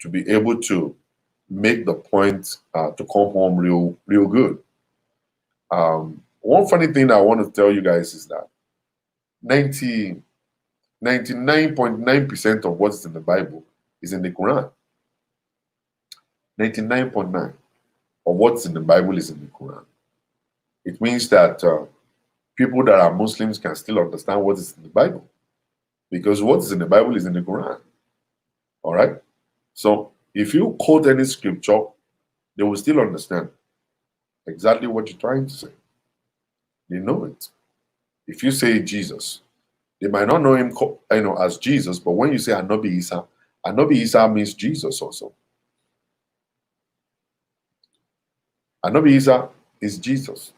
to be able to make the point to come home real good. One funny thing I want to tell you guys is that 99.9% of what's in the Bible is in the Quran. 99.9 of what's in the Bible is in the Quran. It means that people that are Muslims can still understand what is in the Bible, because what is in the Bible is in the Quran. All right? So If you quote any scripture, they will still understand exactly what you're trying to say. They know it. If you say Jesus, they might not know him, as Jesus, but when you say Anobi Isa means Jesus also. Anobi Isa is Jesus.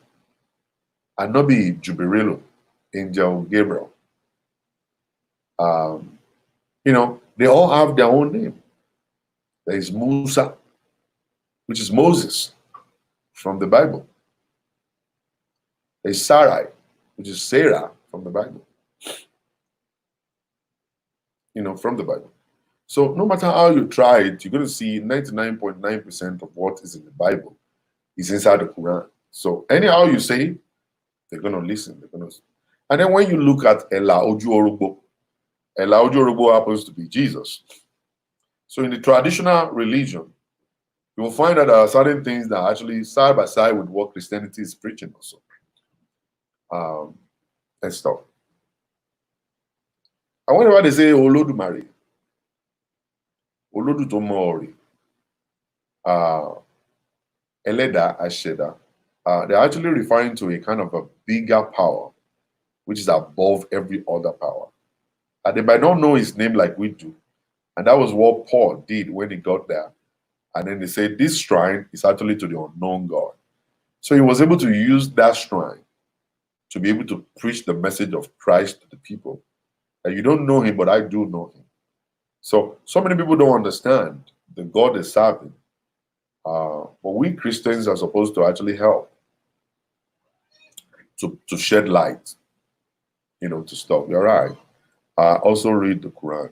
Anobi Jubirilum, Angel Gabriel. They all have their own name. There is Musa, which is Moses from the Bible. There's Sarai, which is Sarah from the Bible. From the Bible. So no matter how you try it, you're going to see 99.9% of what is in the Bible is inside the Quran. So anyhow you say it, they're going to listen. And then when you look at Ella Ojuorugbo happens to be Jesus. So in the traditional religion, you will find that there are certain things that are actually side by side with what Christianity is preaching also. And stuff. And whenever they say Olodumare, Olodutomori, Eleda Asheda, they're actually referring to a kind of a bigger power, which is above every other power. And they might not know his name like we do. And that was what Paul did when he got there. And then they said, this shrine is actually to the unknown God. So he was able to use that shrine to be able to preach the message of Christ to the people. And you don't know him, but I do know him. So many people don't understand the God is serving. But we Christians are supposed to actually help to shed light, to stop. You're right. Also read the Quran.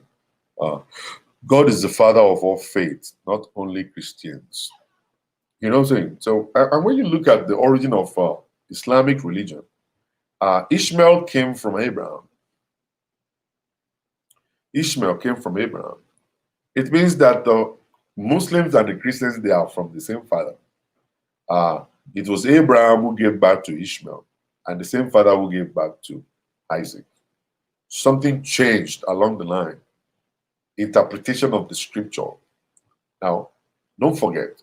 God is the father of all faith, not only Christians. You know what I'm saying? So, and when you look at the origin of Islamic religion, Ishmael came from Abraham. Ishmael came from Abraham. It means that the Muslims and the Christians, they are from the same father. It was Abraham who gave birth to Ishmael, and the same father who gave birth to Isaac. Something changed along the line. Interpretation of the scripture. Now, don't forget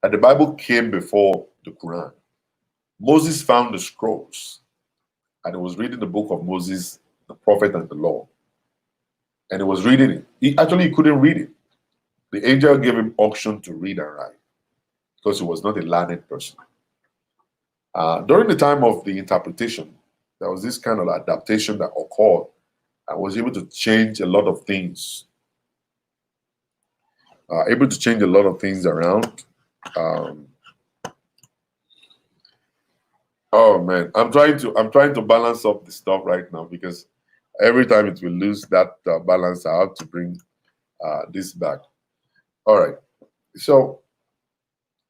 that the Bible came before the Quran. Moses found the scrolls, and he was reading the book of Moses, the prophet and the law. And he was reading it. He couldn't read it. The angel gave him unction to read and write because he was not a learned person. During the time of the interpretation, there was this kind of adaptation that occurred and was able to change a lot of things. Around. Oh man, I'm trying to balance up the stuff right now because every time it will lose that balance. I have to bring this back. All right. So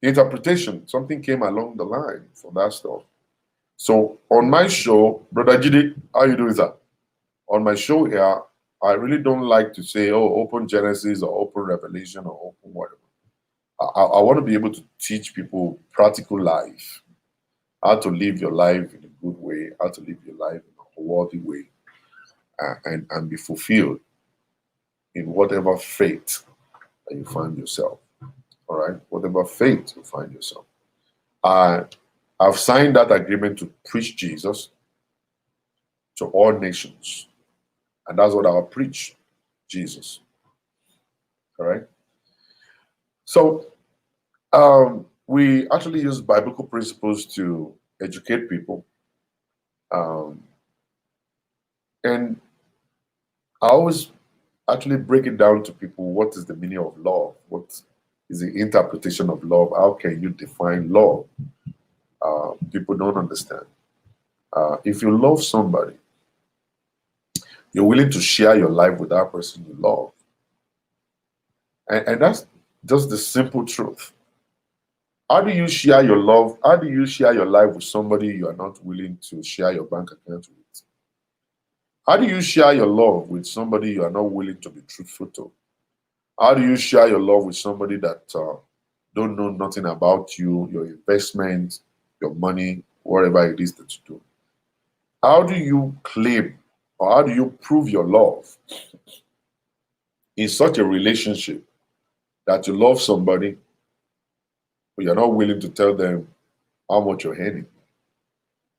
interpretation, something came along the line for that stuff. So on my show, Brother Jide, how you doing, sir? On my show here, I really don't like to say, open Genesis or open Revelation or open whatever. I want to be able to teach people practical life, how to live your life in a good way, how to live your life in a worthy way, and be fulfilled in whatever faith that you find yourself. All right, whatever faith you find yourself. I've signed that agreement to preach Jesus to all nations. And that's what I'll preach, Jesus. All right. So we actually use biblical principles to educate people. And I always actually break it down to people. What is the meaning of love? What is the interpretation of love? How can you define love? People don't understand. If you love somebody, you're willing to share your life with that person you love. And that's just the simple truth. How do you share your love? How do you share your life with somebody you are not willing to share your bank account with? How do you share your love with somebody you are not willing to be truthful to? How do you share your love with somebody that don't know nothing about you, your investment, your money, whatever it is that you do? How do you claim or how do you prove your love in such a relationship that you love somebody, but you're not willing to tell them how much you're earning,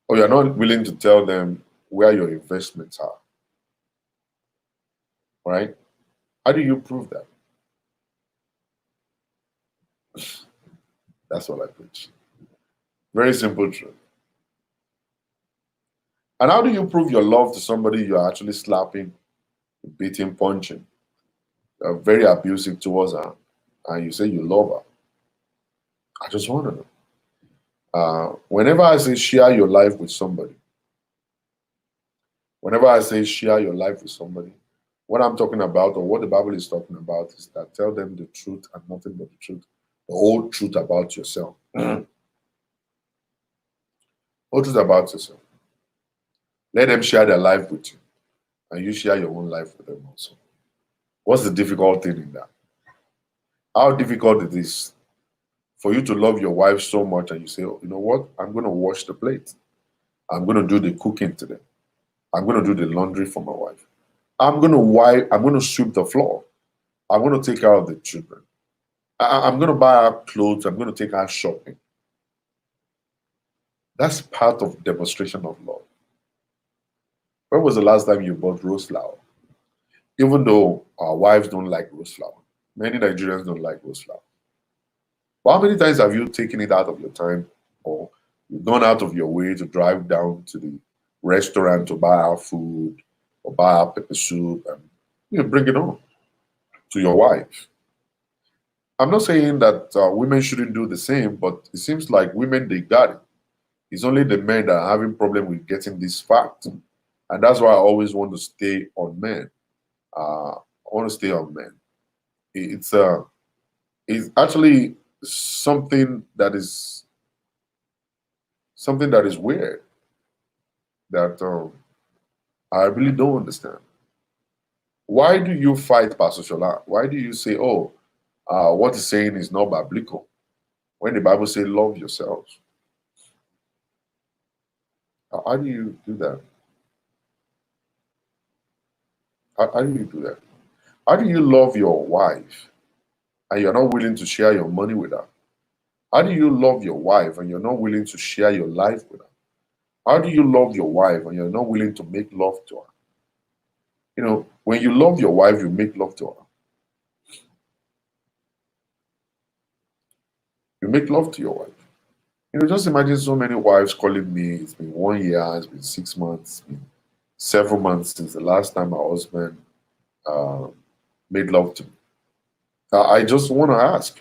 or you're not willing to tell them where your investments are, right? How do you prove that? That's what I preach. Very simple truth. And how do you prove your love to somebody you're actually slapping, beating, punching, very abusive towards her, and you say you love her? I just want to know. Whenever I say share your life with somebody, whenever I say share your life with somebody, what I'm talking about, or what the Bible is talking about, is that tell them the truth and nothing but the truth, the whole truth about yourself. Whole truth about yourself. Let them share their life with you, and you share your own life with them also. What's the difficult thing in that? How difficult it is for you to love your wife so much, and you say, oh, you know what? I'm going to wash the plate. I'm going to do the cooking today. I'm going to do the laundry for my wife. I'm going to wipe. I'm going to sweep the floor. I'm going to take care of the children. I'm going to buy her clothes. I'm going to take her shopping. That's part of demonstration of love. When was the last time you bought rose flower? Even though our wives don't like rose flower, many Nigerians don't like rose flower. But how many times have you taken it out of your time, or you've gone out of your way to drive down to the restaurant to buy our food or buy our pepper soup and bring it home to your wife? I'm not saying that women shouldn't do the same, but it seems like women, they got it. It's only the men that are having problem with getting this fact. And that's why I always want to stay on men. I want to stay on men. It's it's actually something that is weird that I really don't understand. Why do you fight, Pastor Shola? Why do you say, oh, what he's saying is not biblical, when the Bible says love yourselves? How do you do that? How do you do that? How do you love your wife and you're not willing to share your money with her? How do you love your wife and you're not willing to share your life with her? How do you love your wife and you're not willing to make love to her? When you love your wife, you make love to her. You make love to your wife. Just imagine so many wives calling me. It's been 1 year, it's been 6 months, it's been several months since the last time my husband uh, made love to me. I just want to ask.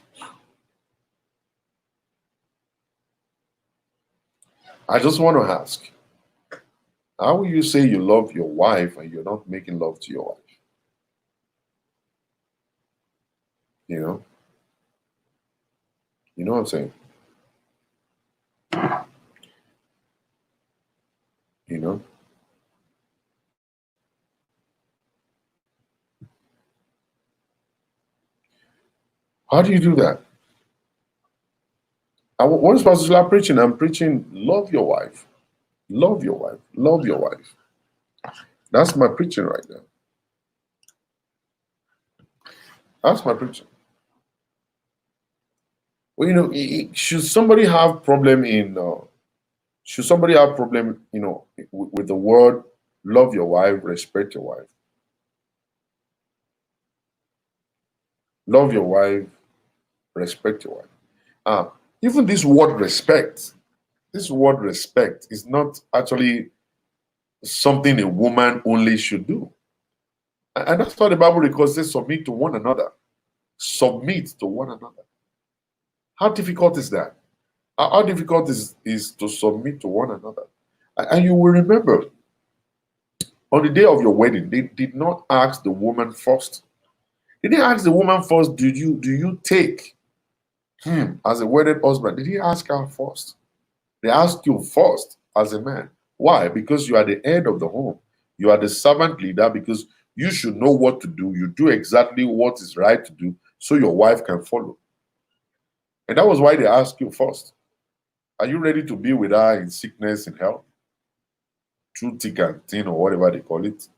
I just want to ask. How will you say you love your wife and you're not making love to your wife? You know? You know what I'm saying? You know? How do you do that? What is Pastor Shola preaching? I'm preaching love your wife. Love your wife. Love your wife. That's my preaching right now. That's my preaching. Well, should somebody have problem with the word love your wife, respect your wife? Love your wife, respect your wife. Even this word respect is not actually something a woman only should do. And that's why the Bible records says submit to one another. Submit to one another. How difficult is that? How difficult is to submit to one another? And you will remember, on the day of your wedding, they did not ask the woman first. They didn't ask the woman first, do you take him as a wedded husband? Did he ask her first? They asked you first as a man. Why? Because you are the head of the home. You are the servant leader, because you should know what to do. You do exactly what is right to do so your wife can follow. And that was why they asked you first. Are you ready to be with her in sickness and health? Through thick and thin, or whatever they call it,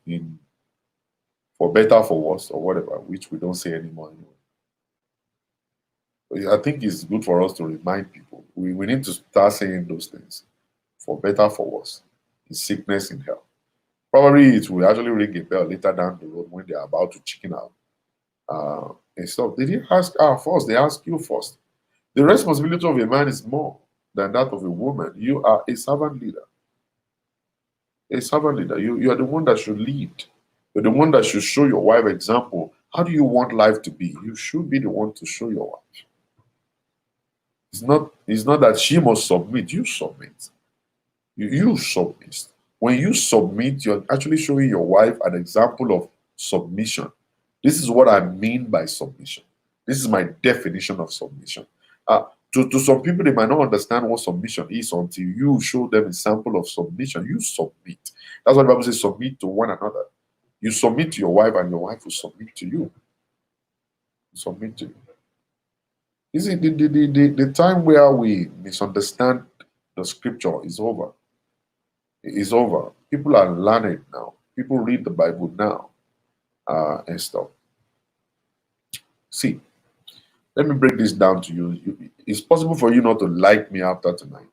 for better, for worse, or whatever, which we don't say anymore. I think it's good for us to remind people. We need to start saying those things, for better, for worse, in sickness, in health. Probably it will actually ring a bell later down the road when they are about to chicken out. And stuff. They didn't ask her first, they ask you first. The responsibility of a man is more than that of a woman. You are a servant leader. A servant leader. You are the one that should lead. You're the one that should show your wife example. How do you want life to be? You should be the one to show your wife. It's not that she must submit, you submit. You submit. When you submit, you're actually showing your wife an example of submission. This is what I mean by submission. This is my definition of submission. To some people, they might not understand what submission is until you show them a sample of submission. You submit. That's what the Bible says, submit to one another. You submit to your wife, and your wife will submit to you. Submit to you. You see, the time where we misunderstand the scripture is over. It is over. People are learning now. People read the Bible now and stuff. See, let me break this down to you. It's possible for you not to like me after tonight.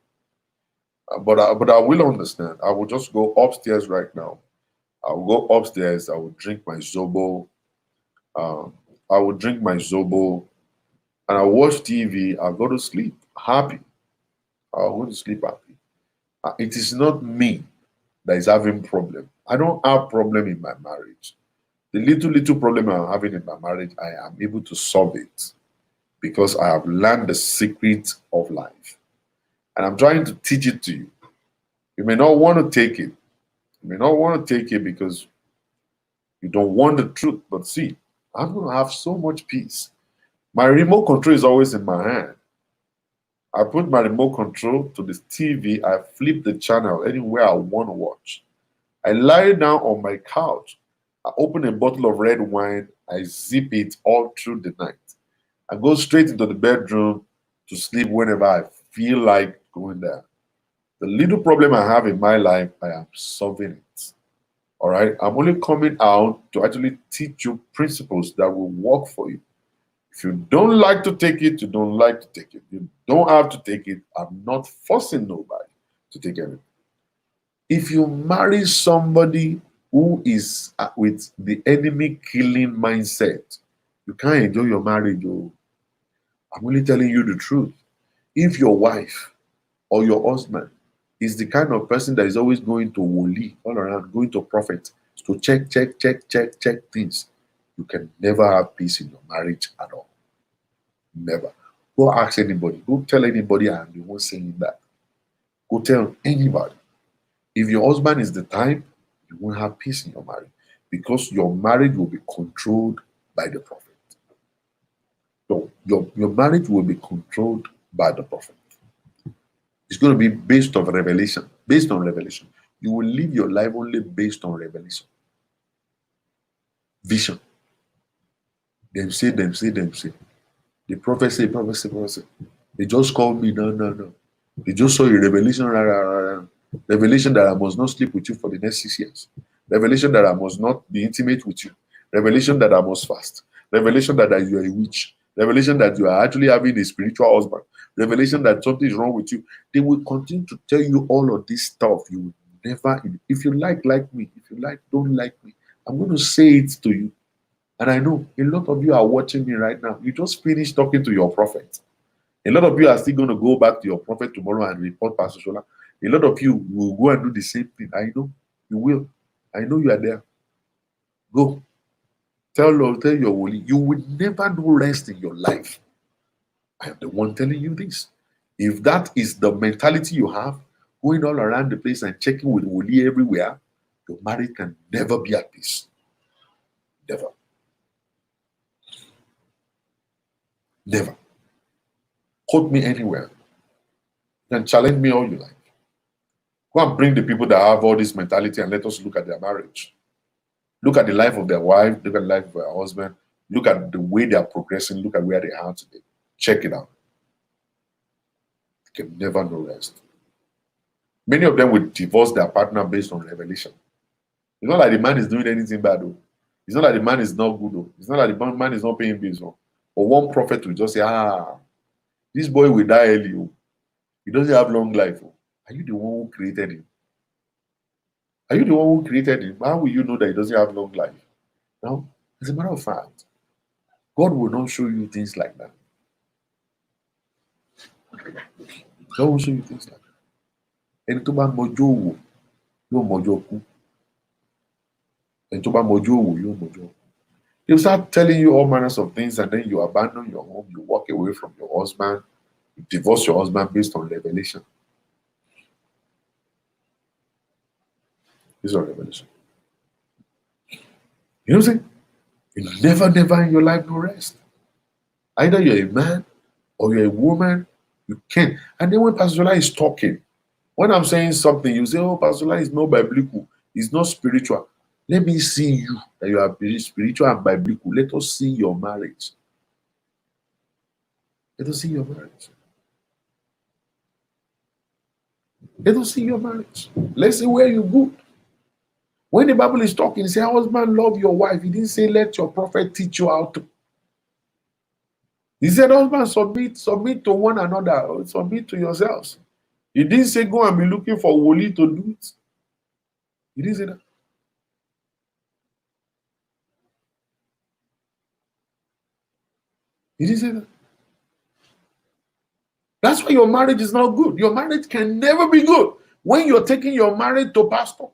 But I will understand. I will just go upstairs right now. I will go upstairs. I will drink my Zobo. I will drink my Zobo, and I'll watch TV. I'll go to sleep happy. I'll go to sleep happy. It is not me that is having problem. I don't have problem in my marriage. The little problem I'm having in my marriage, I am able to solve it because I have learned the secret of life. And I'm trying to teach it to you. You may not want to take it. You may not want to take it because you don't want the truth. But see, I'm going to have so much peace. My remote control is always in my hand. I put my remote control to the TV. I flip the channel anywhere I want to watch. I lie down on my couch. I open a bottle of red wine. I zip it all through the night. I go straight into the bedroom to sleep whenever I feel like going there. The little problem I have in my life, I am solving it. All right. I'm only coming out to actually teach you principles that will work for you. If you don't like to take it, you don't like to take it. You don't have to take it. I'm not forcing nobody to take anything. If you marry somebody who is with the enemy killing mindset, you can't enjoy your marriage. Oh. I'm only telling you the truth. If your wife or your husband is the kind of person that is always going to woli all around, going to prophet to check things, you can never have peace in your marriage at all. Never. Go ask anybody. Go tell anybody I'm the one saying that. Go tell anybody. If your husband is the type, you won't have peace in your marriage because your marriage will be controlled by the prophet. So your marriage will be controlled by the prophet. It's going to be based on revelation. Based on revelation. You will live your life only based on revelation. Vision. Them say. The prophet say. They just called me. No. They just saw a revelation. Revelation that I must not sleep with you for the next 6 years. Revelation that I must not be intimate with you. Revelation that I must fast. Revelation that you are a witch. Revelation that you are actually having a spiritual husband. Revelation that something is wrong with you. They will continue to tell you all of this stuff. You will never, if you like me. If you don't like me. I'm going to say it to you. And I know a lot of you are watching me right now. You just finished talking to your prophet. A lot of you are still going to go back to your prophet tomorrow and report Pastor Shola. A lot of you will go and do the same thing. I know you will. I know you are there. Go. Tell your holy. You will never know rest in your life. I am the one telling you this. If that is the mentality you have, going all around the place and checking with holy everywhere, your marriage can never be at peace. Never. Never. Quote me anywhere. You can challenge me all you like. Go and bring the people that have all this mentality and let us look at their marriage. Look at the life of their wife, look at the life of their husband, look at the way they are progressing, look at where they are today. Check it out. You can never know rest. Many of them will divorce their partner based on revelation. It's not like the man is doing anything bad, though. It's not like the man is not good, though. It's not like the man is not paying bills, though. Or one prophet will just say, This boy will die early. Oh. He doesn't have long life. Oh. Are you the one who created him? Are you the one who created him? How will you know that he doesn't have long life? No. As a matter of fact, God will not show you things like that. God will show you things like that. Ẹni tó bá mọjọ́ òwò yóò mọjọ́ kú. Ẹni tó bá mọjọ́ òwò yóò mọjọ́ kú. They'll start telling you all manners of things, and then you abandon your home, you walk away from your husband, you divorce your husband based on revelation. Based on revelation. You know what I'm saying? You never in your life no rest. Either you're a man or you're a woman, you can't. And then when Pastor Shola is talking, when I'm saying something, you say, oh, Pastor Shola is not biblical, it's not spiritual. Let me see you that you are spiritual and biblical. Let us see your marriage. Let us see your marriage. Let us see your marriage. Let's see where you go. When the Bible is talking, it says, husband, love your wife. He didn't say, let your prophet teach you how to. He said, husband, submit to one another, submit to yourselves. He didn't say, go and be looking for Woli to do it. He didn't say that. He didn't say that. That's why your marriage is not good. Your marriage can never be good when you're taking your marriage to pastor,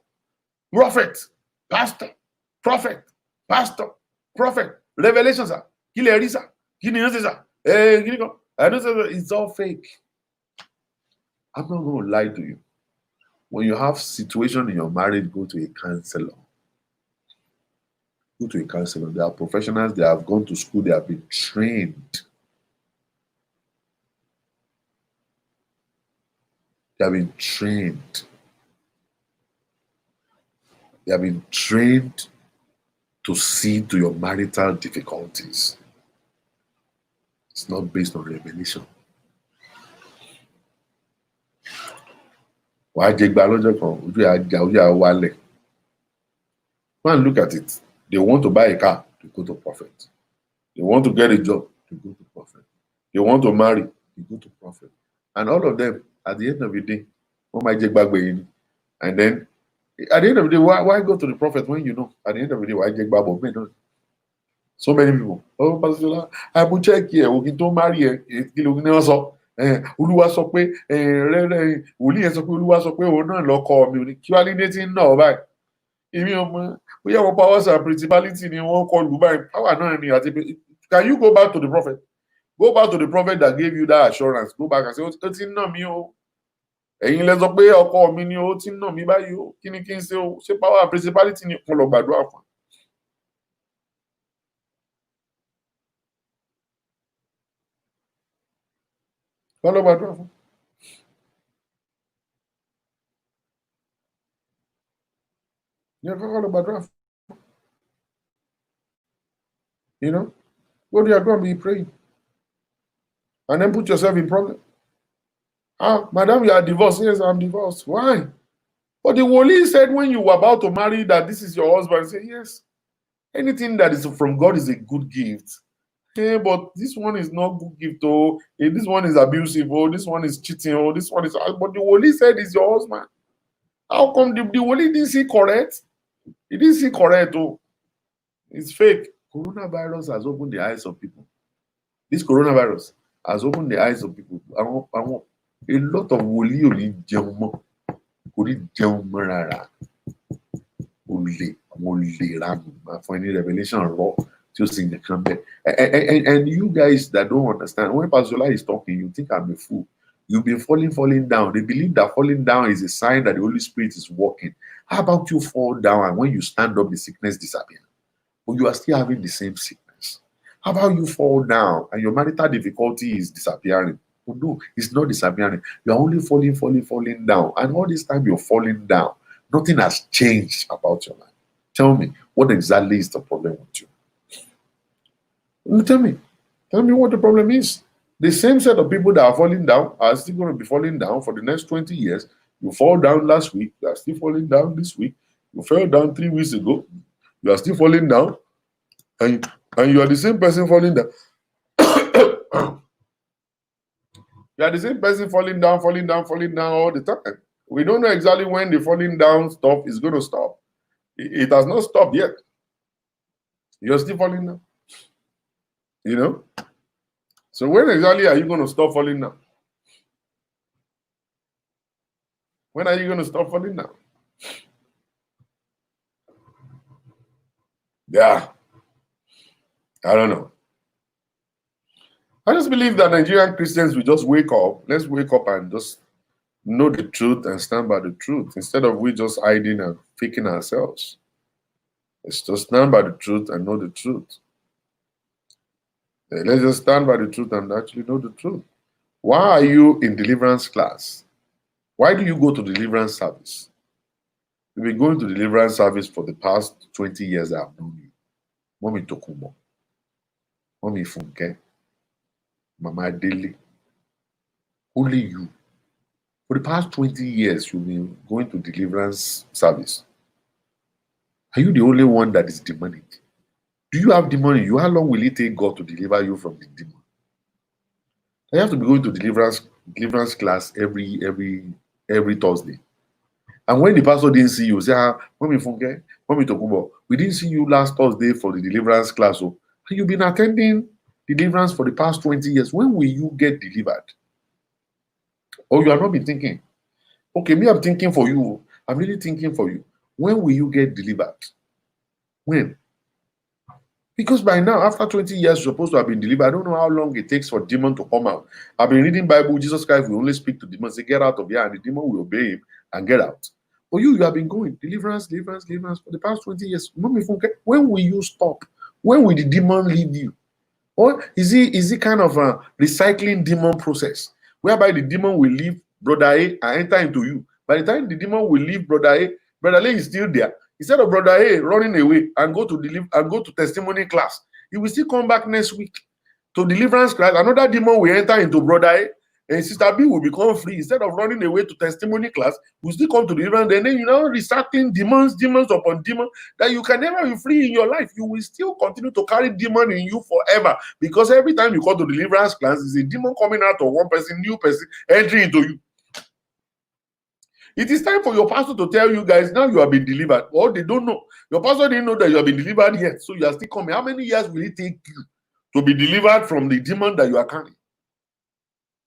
prophet, pastor, prophet, pastor, prophet. Revelation, sir. It's all fake. I'm not going to lie to you. When you have situation in your marriage, go to a counselor. Go to a counselor. They are professionals. They have gone to school. They have been trained. They have been trained. They have been trained to see to your marital difficulties. It's not based on revelation. Go and look at it. They want to buy a car, to go to prophet. They want to get a job, to go to prophet. They want to marry, to go to prophet. And all of them, at the end of the day, and then at the end of the day, why go to the prophet when you know? At the end of the day, why take Bible? So many people. Oh, Pastor Shola, I will check here. We can marry here. Olúwa sọ pé wòlíì yẹn sọ pé Olúwa sọ pé òun náà lọkọ mi ò ní kí wàá ní tí ń nà ọ báyìí èmi ọmọ bóyá wọn powers and principality ni wọn kọ lù báyìí power náà ni àti pé can you go back to the prophet that gave you that assurance go back and say ó ti ń nà mí o ẹ̀yin lẹ sọ pé ọkọ mi ni ó ti ń nà mí báyìí o kí ni kí n ṣe o ṣé power and principality ni kún lọ gbàdúrà fún. Kọ́ lọ gbàdúrà fún. Yeah, kọ́ lọ gbàdúrà fún. You know, go there, go and be praying. And then put yourself in problem. Ah, madam, you are divorced. Yes, I'm divorced. Why? But the Woli said when you were about to marry that this is your husband. Say, yes. Anything that is from God is a good gift. Hey, but this one is not good gift. Oh, hey, this one is abusive. Oh, this one is cheating. Oh, this one is. But the Woli said it's your husband. How come the Woli didn't see correct? He didn't see correct. Oh, it's fake. Coronavirus has opened the eyes of people. This coronavirus has opened the eyes of people. A lot of Woli only jẹun mọ́, kò ní jẹun mọ́ rárá. Olè ránù for any revelation raw to sing the campaign. And you guys that don't understand, when Pastor Shola is talking, you think I'm a fool. You've been falling down. They believe that falling down is a sign that the Holy Spirit is working. How about you fall down and when you stand up, the sickness disappears? But you are still having the same sickness. How about you fall down and your marital difficulty is disappearing? Oh, no, it's not disappearing. You're only falling down. And all this time you're falling down, nothing has changed about your life. Tell me, what exactly is the problem with you? Tell me what the problem is. The same set of people that are falling down are still going to be falling down for the next 20 years. You fall down last week, you are still falling down this week. You fell down 3 weeks ago, you are still falling down, and you are the same person falling down. You are the same person falling down all the time. We don't know exactly when the falling down stuff is going to stop. It has not stopped yet. You're still falling down. You know? So when exactly are you going to stop falling down? When are you going to stop falling down? Yeah. I don't know. I just believe that Nigerian Christians will just wake up. Let's wake up and just know the truth and stand by the truth instead of we just hiding and faking ourselves. Let's just stand by the truth and know the truth. Let's just stand by the truth and actually know the truth. Why are you in deliverance class? Why do you go to deliverance service? You've been going to deliverance service for the past 20 years I've known you. Mommy Tokumo, Mommy Funke, Mama Dele, only you. For the past 20 years, you've been going to deliverance service. Are you the only one that is demonic? Do you have demon? How long will it take God to deliver you from the demon? You have to be going to deliverance class every Thursday. And when the pastor didn't see you, say, Mommy Funke, Mommy Tokubo, we didn't see you last Thursday for the deliverance class. So you've been attending deliverance for the past 20 years. When will you get delivered? Or you have not been thinking. Okay, me, I'm thinking for you. I'm really thinking for you. When will you get delivered? When? Because by now, after 20 years, you're supposed to have been delivered. I don't know how long it takes for demon to come out. I've been reading Bible. Jesus Christ will only speak to demons. Say, get out of here, and the demon will obey him and get out. But you have been going deliverance for the past 20 years. When will you stop? When will the demon leave you? Or is it kind of a recycling demon process whereby the demon will leave Brother A and enter into you? By the time the demon will leave Brother A is still there. Instead of Brother A running away and go to testimony class, he will still come back next week to deliverance class. Another demon will enter into Brother A, and Sister B will become free. Instead of running away to testimony class, will still come to deliverance. And then you know, recycling demons upon demons that you can never be free in your life. You will still continue to carry demon in you forever, because every time you go to deliverance class, is a demon coming out of one person, new person entering into you. It is time for your pastor to tell you guys, now you have been delivered. Or they don't know. Your pastor didn't know that you have been delivered yet. So you are still coming. How many years will it take you to be delivered from the demon that you are carrying?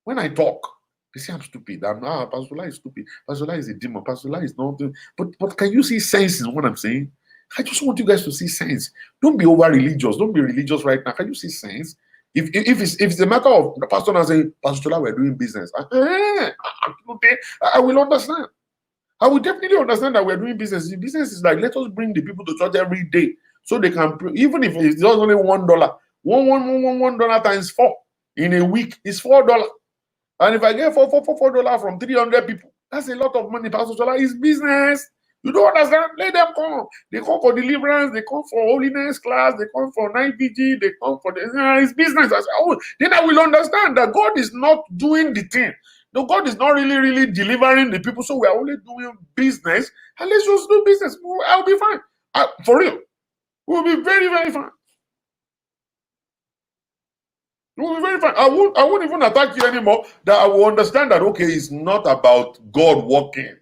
When I talk, they say I'm stupid. Pastor Shola is stupid. Pastor Shola is a demon. Pastor Shola is not. But can you see sense in what I'm saying? I just want you guys to see sense. Don't be over religious. Don't be religious right now. Can you see sense? If it's a matter of the pastor now saying, Pastor Shola, we're doing business, I will understand. I will definitely understand that we're doing business. The business is like, let us bring the people to church every day so they can, even if it's just only $1, $1 times 4 in a week is $4. And if I get $4 from 300 people, that's a lot of money. Pastor Shola, is business. You don't understand? Let them come. They come for deliverance. They come for holiness class. They come for night vigil. They come for it's business. I say, oh, then I will understand that God is not doing the thing. No, God is not really delivering the people. So we are only doing business. And let's just do business. I'll be fine. For real. We'll be very fine. We'll be very fine. I won't even attack you anymore. That I will understand that, okay, it's not about God working.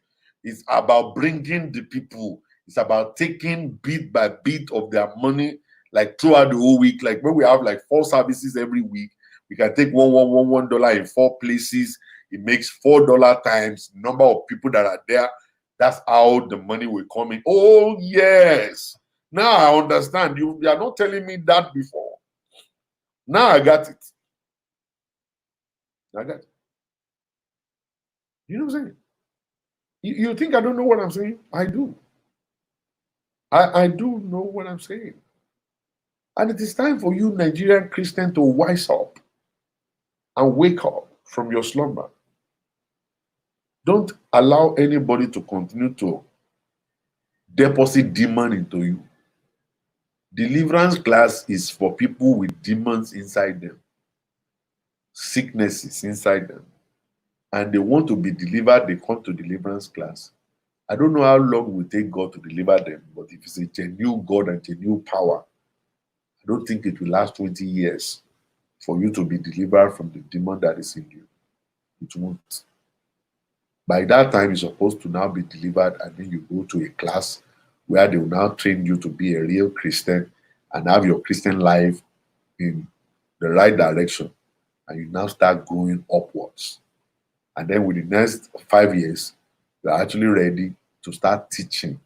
It's about bringing the people. It's about taking bit by bit of their money, like throughout the whole week. Like when we have like 4 services every week, we can take $1 in 4 places. It makes $4 times number of people that are there. That's how the money will come in. Oh yes. Now I understand. You are not telling me that before. Now I got it. I got it. You know what I'm saying? You think I don't know what I'm saying? I do. I do know what I'm saying. And it is time for you, Nigerian Christian, to wise up and wake up from your slumber. Don't allow anybody to continue to deposit demon into you. Deliverance class is for people with demons inside them, sicknesses inside them, and they want to be delivered. They come to deliverance class. I don't know how long it will take God to deliver them, but if it's a genuine God and genuine power, I don't think it will last 20 years for you to be delivered from the demon that is in you. It won't. By that time, you're supposed to now be delivered, and then you go to a class where they will now train you to be a real Christian and have your Christian life in the right direction. And you now start going upwards. And then within the next 5 years, you're actually ready to start teaching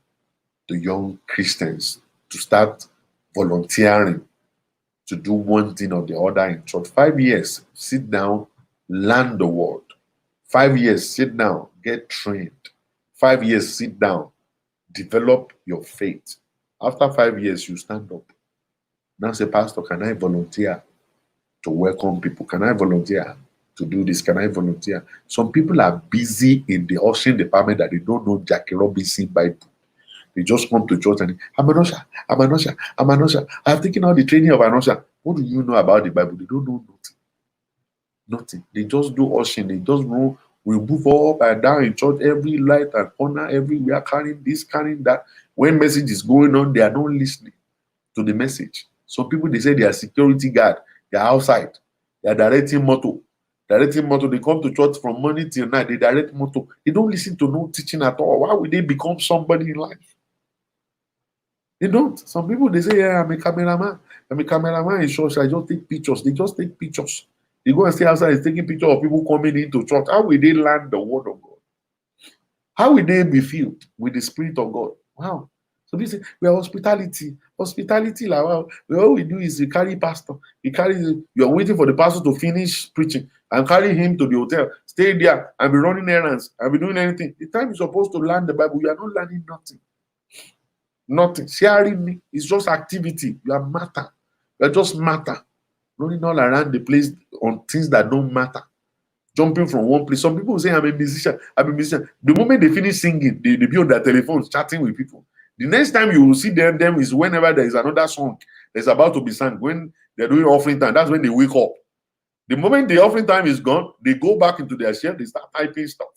the young Christians, to start volunteering to do one thing or the other in church. 5 years, sit down, learn the word. 5 years, sit down, get trained. 5 years, sit down, develop your faith. After 5 years, you stand up. Now say, Pastor, can I volunteer to welcome people? Can I volunteer to do this? Can I volunteer? Some people are busy in the ushering department that they don't know Jackie Robinson Bible. They just come to church and I'm an usher, I'm an usher, I'm an usher. I've taken all the training of an usher. What do you know about the Bible? They don't know nothing. Nothing. They just do ushering. They just know we move up and down in church, every light and corner, everywhere, carrying this, carrying that. When message is going on, they are not listening to the message. Some people, they say they are security guard. They are outside. They are directing motor. Directing motor. They come to church from morning till night. They direct motor. They don't listen to no teaching at all. Why would they become somebody in life? They don't. Some people, they say, yeah, I'm a cameraman. I'm a cameraman in church. I just take pictures. They just take pictures. They go and stay outside and taking pictures of people coming into church. How will they learn the word of God? How will they be filled with the Spirit of God? Wow. So they say, we are hospitality. Hospitality, like, well, all we do is we carry pastor. You're waiting for the pastor to finish preaching and carry him to the hotel. Stay there and be running errands and be doing anything. The time you're supposed to learn the Bible, you are not learning nothing. Nothing. Sharing me is just activity. You are matter. You are just matter. Running all around the place on things that don't matter. Jumping from one place. Some people say, I'm a musician. I'm a musician. The moment they finish singing, they be on their telephones chatting with people. The next time you will see them is whenever there is another song that's about to be sung. When they're doing offering time, that's when they wake up. The moment the offering time is gone, they go back into their chair, they start typing stuff.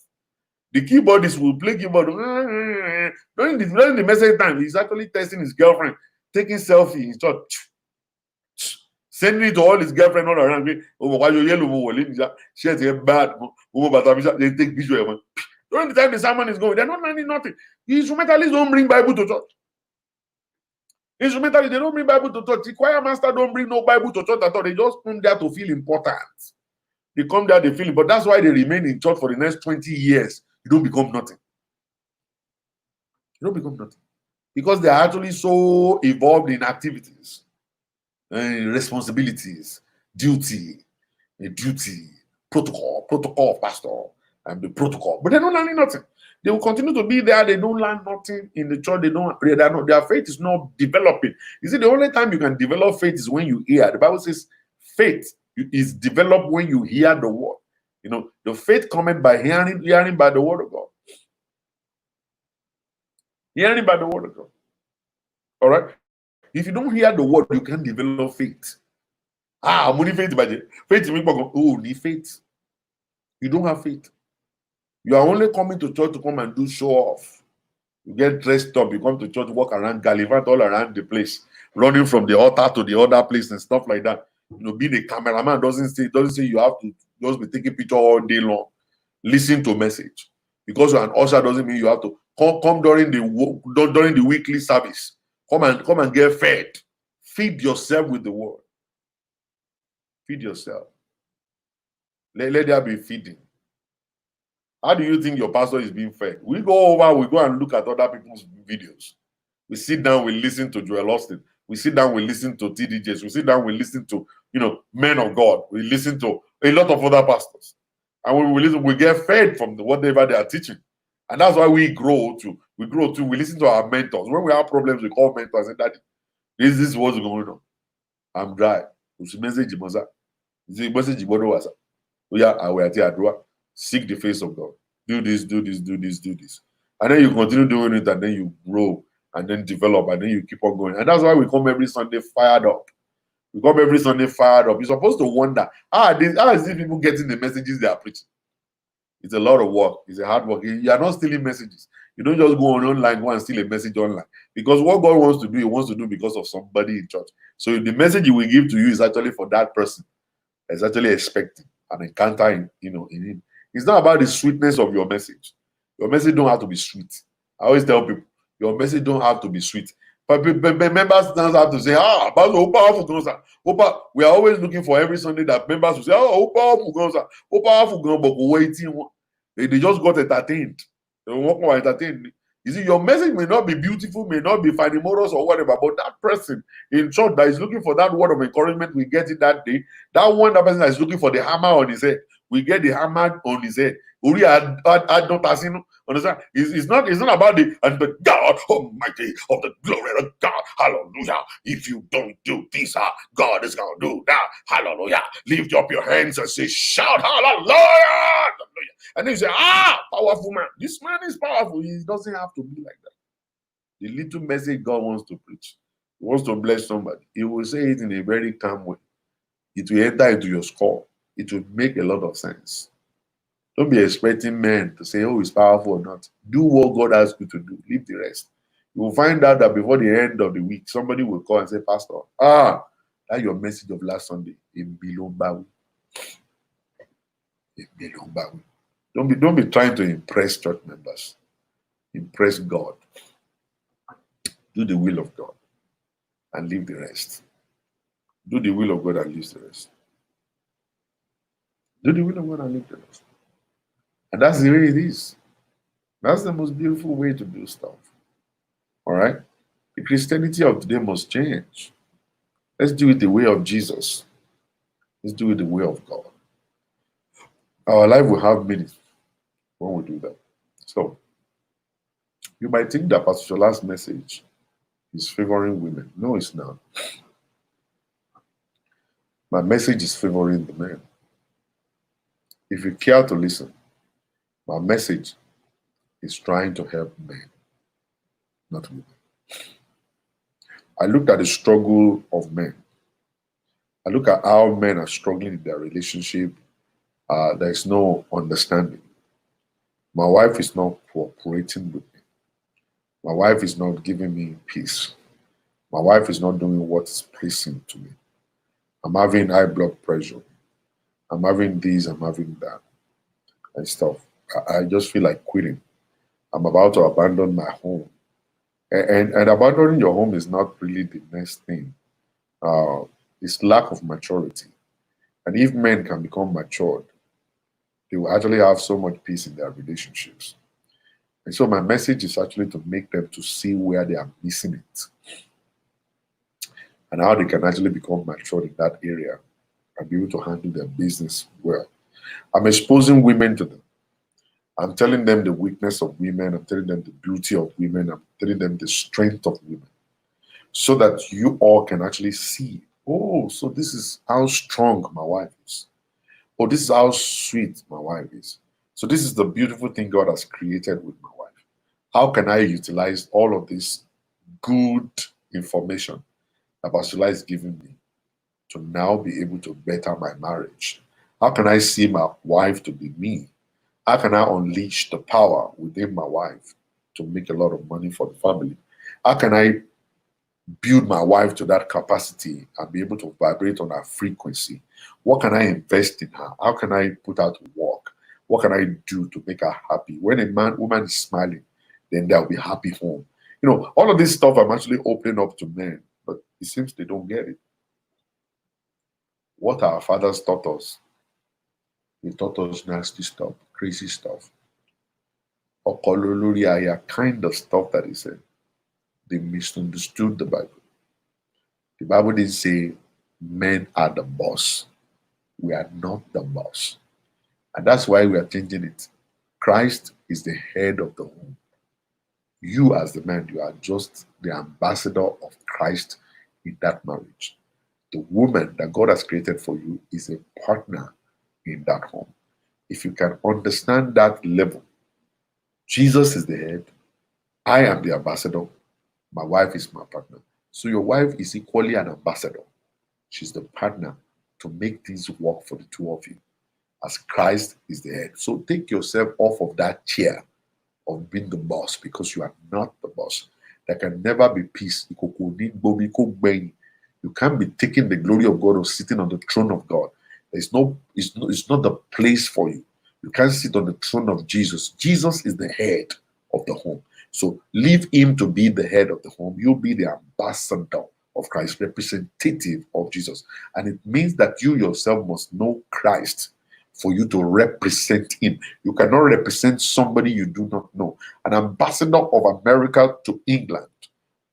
The keyboardist will play keyboard. During the message time, he's actually testing his girlfriend, taking selfie in church, sending it to all his girlfriend all around. Bad. They take visual. During the time the sermon is going, they're not learning nothing. The instrumentalists don't bring Bible to church. Instrumentalists, they don't bring Bible to church. The choir master don't bring no Bible to church at all. They just come there to feel important. They come there, they feel it. But that's why they remain in church for the next 20 years. You don't become nothing. You don't become nothing. Because they are actually so involved in activities, responsibilities, duty, protocol, pastor, and the protocol. But they're not learning nothing. They will continue to be there. They don't learn nothing in the church. Their faith is not developing. You see, the only time you can develop faith is when you hear. The Bible says faith is developed when you hear the word. You know, the faith cometh by hearing by the word of God. Hearing by the word of God. All right? If you don't hear the word, you can't develop faith. I'm only faith, budget. Faith, need faith. You don't have faith. You are only coming to church to come and do show off. You get dressed up, you come to church, walk around, gallivant all around the place, running from the altar to the other place and stuff like that. You know, being a cameraman doesn't say you have to just be taking picture all day long. Listen to message. Because you're an usher doesn't mean you have to come during the weekly service. Come and get fed. Feed yourself with the word. Feed yourself. Let there be feeding. How do you think your pastor is being fed? We go and look at other people's videos. We sit down, we listen to Joel Austin. We sit down, we listen to TDJs. We sit down, we listen to, men of God. We listen to a lot of other pastors. And when we listen, we get fed from whatever they are teaching. And that's why we grow too. We listen to our mentors. When we have problems, we call mentors and say, Daddy, this is what's going on. I'm dry. Seek the face of God. Do this. And then you continue doing it, and then you grow, and then develop, and then you keep on going. And that's why we come every Sunday fired up. You're supposed to wonder, how is these people getting the messages they are preaching? It's a lot of work. It's a hard work. You are not stealing messages. You don't just go online, go and steal a message online. Because what God wants to do, he wants to do because of somebody in church. So the message he will give to you is actually for that person. It's actually expecting an encounter in him. It's not about the sweetness of your message. Your message don't have to be sweet. I always tell people, your message don't have to be sweet. But members don't have to say, Pastor, how powerful goes that? We are always looking for every Sunday that members will say, how powerful goes that? How powerful goes, but waiting. They just got entertained. They won't more entertained. You see, your message may not be beautiful, may not be famous or whatever, but that person in church that is looking for that word of encouragement, we get it that day. That one, that person that is looking for the hammer on his head, we get the hammer on his head. Understand? It's not about the God Almighty of the glory of God. Hallelujah. If you don't do this, God is gonna do that. Hallelujah. Lift up your hands and say, shout hallelujah. Hallelujah. And then you say, powerful man. This man is powerful. He doesn't have to be like that. The little message God wants to preach, He wants to bless somebody. He will say it in a very calm way. It will enter into your skull. It will make a lot of sense. Don't be expecting men to say, he's powerful or not. Do what God asks you to do. Leave the rest. You will find out that before the end of the week, somebody will call and say, Pastor, that's your message of last Sunday. In Bilombawi. Don't be trying to impress church members. Impress God. Do the will of God and leave the rest. Do the will of God and leave the rest. Do the will of God and leave the rest. And that's the way it is. That's the most beautiful way to do stuff. All right? The Christianity of today must change. Let's do it the way of Jesus. Let's do it the way of God. Our life will have meaning when we do that. So, you might think that Pastor Shola's message is favoring women. No, it's not. My message is favoring the men. If you care to listen, my message is trying to help men, not women. I looked at the struggle of men. I look at how men are struggling in their relationship. There is no understanding. My wife is not cooperating with me. My wife is not giving me peace. My wife is not doing what is pleasing to me. I'm having high blood pressure. I'm having this, I'm having that, and stuff. I just feel like quitting. I'm about to abandon my home. And abandoning your home is not really the next thing. It's lack of maturity. And if men can become matured, they will actually have so much peace in their relationships. And so my message is actually to make them to see where they are missing it and how they can actually become matured in that area and be able to handle their business well. I'm exposing women to them. I'm telling them the weakness of women. I'm telling them the beauty of women. I'm telling them the strength of women so that you all can actually see, so this is how strong my wife is. Oh, this is how sweet my wife is. So this is the beautiful thing God has created with my wife. How can I utilize all of this good information that Pastor Shola is giving me to now be able to better my marriage? How can I see my wife to be me? How can I unleash the power within my wife to make a lot of money for the family? How can I build my wife to that capacity and be able to vibrate on her frequency? What can I invest in her? How can I put her to work? What can I do to make her happy? When a woman is smiling, then there'll be happy home. All of this stuff I'm actually opening up to men, but it seems they don't get it. What our fathers taught us, they taught us nasty stuff, crazy stuff. Kind of stuff that he said. They misunderstood the Bible. The Bible didn't say men are the boss. We are not the boss. And that's why we are changing it. Christ is the head of the home. You as the man, you are just the ambassador of Christ in that marriage. The woman that God has created for you is a partner in that home. If you can understand that level, Jesus is the head. I am the ambassador. My wife is my partner. So your wife is equally an ambassador. She's the partner to make things work for the two of you, as Christ is the head. So take yourself off of that chair of being the boss, because you are not the boss. There can never be peace. You can't be taking the glory of God or sitting on the throne of God. It's not the place for you. You can't sit on the throne of Jesus. Jesus is the head of the home. So leave him to be the head of the home. You'll be the ambassador of Christ, representative of Jesus. And it means that you yourself must know Christ for you to represent him. You cannot represent somebody you do not know. An ambassador of America to England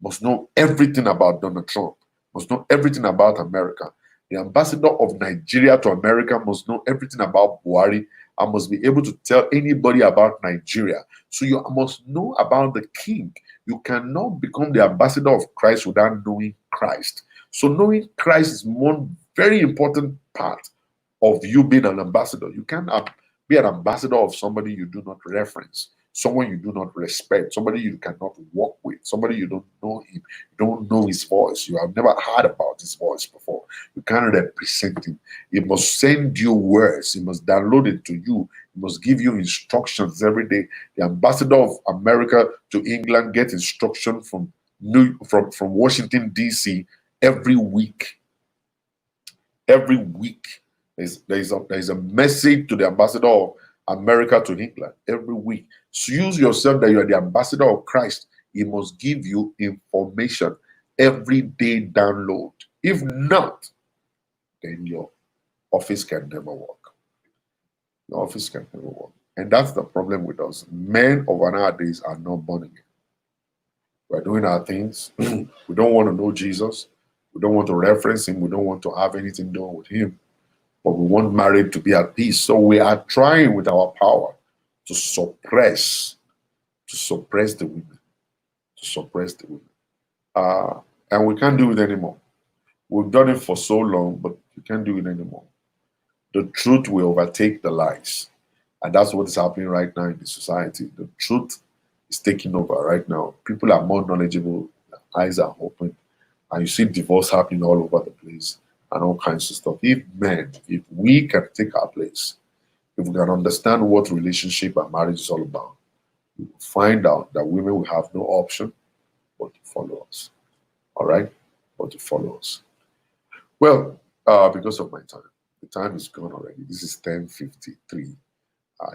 must know everything about Donald Trump, must know everything about America. The ambassador of Nigeria to America must know everything about Buhari and must be able to tell anybody about Nigeria. So you must know about the king. You cannot become the ambassador of Christ without knowing Christ. So knowing Christ is one very important part of you being an ambassador. You cannot be an ambassador of somebody you do not reference, someone you do not respect, somebody you cannot walk with, somebody you don't know him, you don't know his voice, you have never heard about his voice before. You can't represent him. He must send you words, he must download it to you, he must give you instructions every day. The ambassador of America to England gets instruction from Washington, D.C. every week. Every week. There's a message to the ambassador of America to England every week. So use yourself that you are the ambassador of Christ. He must give you information every day download. If not, then your office can never work. Your office can never work. And that's the problem with us. Men of nowadays are not born again. We're doing our things. We don't want to know Jesus. We don't want to reference him. We don't want to have anything done with him. But we want marriage to be at peace. So we are trying with our power to suppress the women, and we can't do it anymore. We've done it for so long, but we can't do it anymore. The truth will overtake the lies, and that's what is happening right now in the society. The truth is taking over right now. People are more knowledgeable, their eyes are open, and you see divorce happening all over the place and all kinds of stuff. If we can take our place, if we can understand what relationship and marriage is all about, we will find out that women will have no option but to follow us. All right? But to follow us. Well, because of my time, the time is gone already. This is 10:53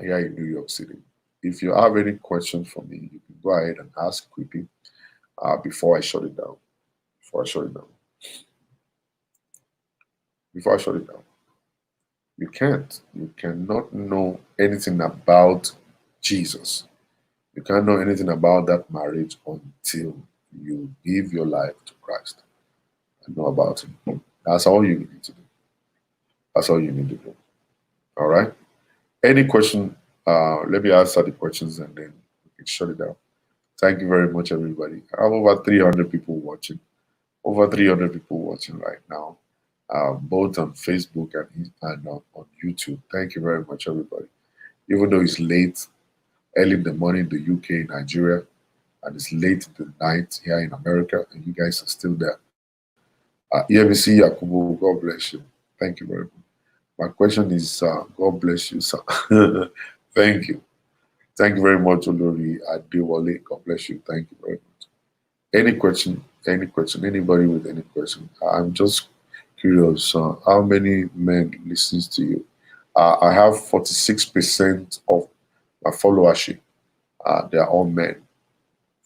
here in New York City. If you have any questions for me, you can go ahead and ask quickly before I shut it down. You cannot know anything about Jesus. You can't know anything about that marriage until you give your life to Christ and know about him. That's all you need to do. That's all you need to do. All right? Any question? Let me answer the questions and then we can shut it down. Thank you very much, everybody. I have over 300 people watching. Over 300 people watching right now. Both on Facebook and on YouTube. Thank you very much, everybody. Even though it's late, early in the morning in the UK, Nigeria, and it's late in the night here in America, and you guys are still there. EMC Yakubu, God bless you. Thank you very much. My question is, God bless you, sir. Thank you. Thank you very much, Olori Adewale. God bless you. Thank you very much. Any question? Anybody with any question? I'm just curious. How many men listens to you? I have 46% of my followership. They are all men.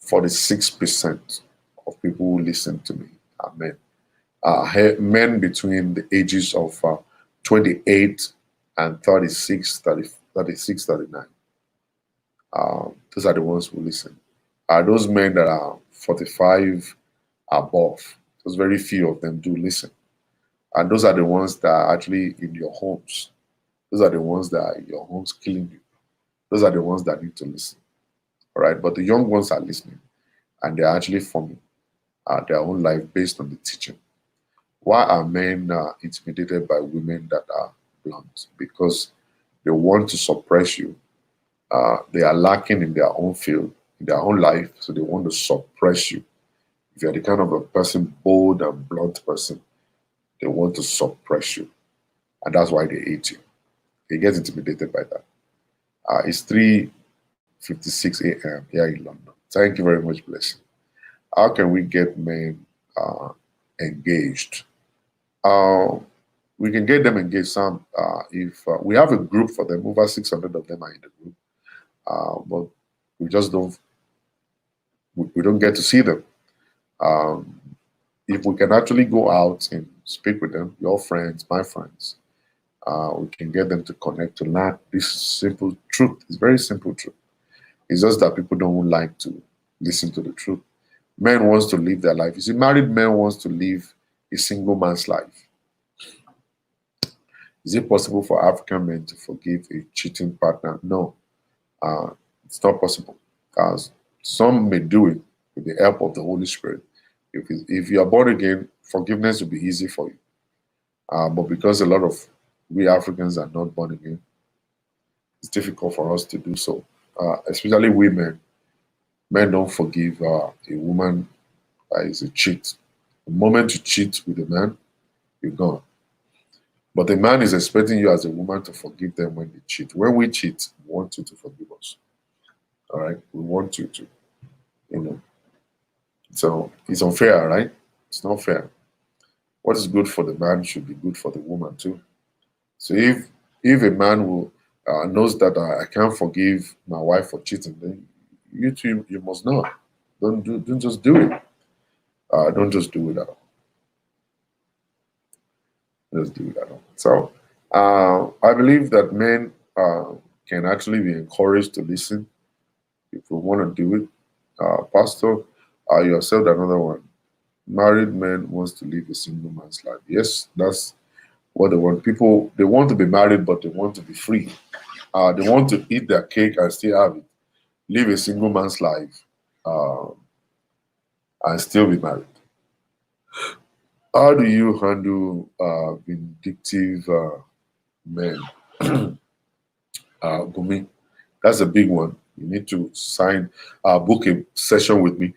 46% of people who listen to me are men. Men between the ages of 28 and 36, 39. Those are the ones who listen. Those men that are 45 above, those very few of them do listen. And those are the ones that are actually in your homes. Those are the ones that are in your homes killing you. Those are the ones that need to listen. All right, but the young ones are listening and they're actually forming their own life based on the teaching. Why are men intimidated by women that are blunt? Because they want to suppress you. They are lacking in their own field, in their own life, so they want to suppress you. If you're the kind of a person, bold and blunt person, they want to suppress you. And that's why they hate you. They get intimidated by that. It's 3:56 a.m. here in London. Thank you very much, Blessing. How can we get men engaged? we can get them engaged. Some, if we have a group for them, over 600 of them are in the group, but we just we don't get to see them. Um, if we can actually go out and speak with them, your friends, my friends, we can get them to connect, to learn this simple truth. It's very simple truth. It's just that people don't like to listen to the truth. Men wants to live their life. You see, married men wants to live a single man's life. Is it possible for African men to forgive a cheating partner? No, uh, it's not possible. Because some may do it with the help of the Holy Spirit. If you are born again, forgiveness will be easy for you. But because a lot of we Africans are not born again, it's difficult for us to do so. Especially women. Men don't forgive a woman that is a cheat. The moment you cheat with a man, you're gone. But the man is expecting you as a woman to forgive them when they cheat. When we cheat, we want you to forgive us. All right? We want you to, you know. So it's unfair, right? It's not fair. What is good for the man should be good for the woman too. So if a man will knows that I can't forgive my wife for cheating, then you too you must not. Don't just do it. Don't just do it at all. Just do it at all. So I believe that men can actually be encouraged to listen if we want to do it. Pastor, you have said another one. Married men wants to live a single man's life. Yes, that's what they want. People they want to be married, but they want to be free. They want to eat their cake and still have it. Live a single man's life uh, and still be married. How do you handle vindictive men? Gumi, that's a big one. You need to book a session with me.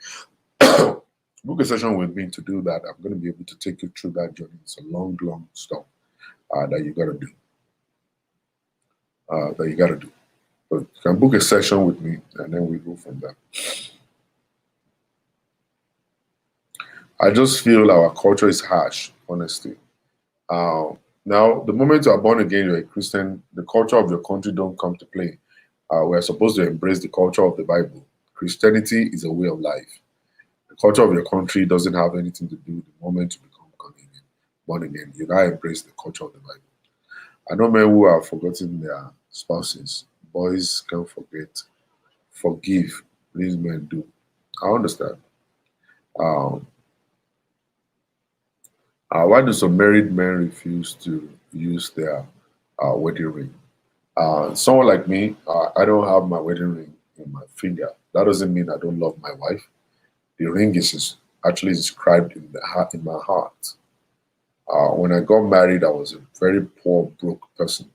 Book a session with me to do that. I'm going to be able to take you through that journey. It's a long, long stuff that you got to do. That you got to do. But you can book a session with me, and then we go from there. I just feel our culture is harsh, honestly. Uh, Now, the moment you are born again, you're a Christian, the culture of your country don't come to play. We're supposed to embrace the culture of the Bible. Christianity is a way of life. The culture of your country doesn't have anything to do with the moment you become born again. You gotta embrace the culture of the Bible. I know men who have forgotten their spouses. Boys can forget. Forgive. These men do. I understand. Um, why do some married men refuse to use their wedding ring? Someone like me, I don't have my wedding ring in my finger. That doesn't mean I don't love my wife. The ring is actually inscribed in the heart, in my heart. When I got married, I was a very poor, broke person.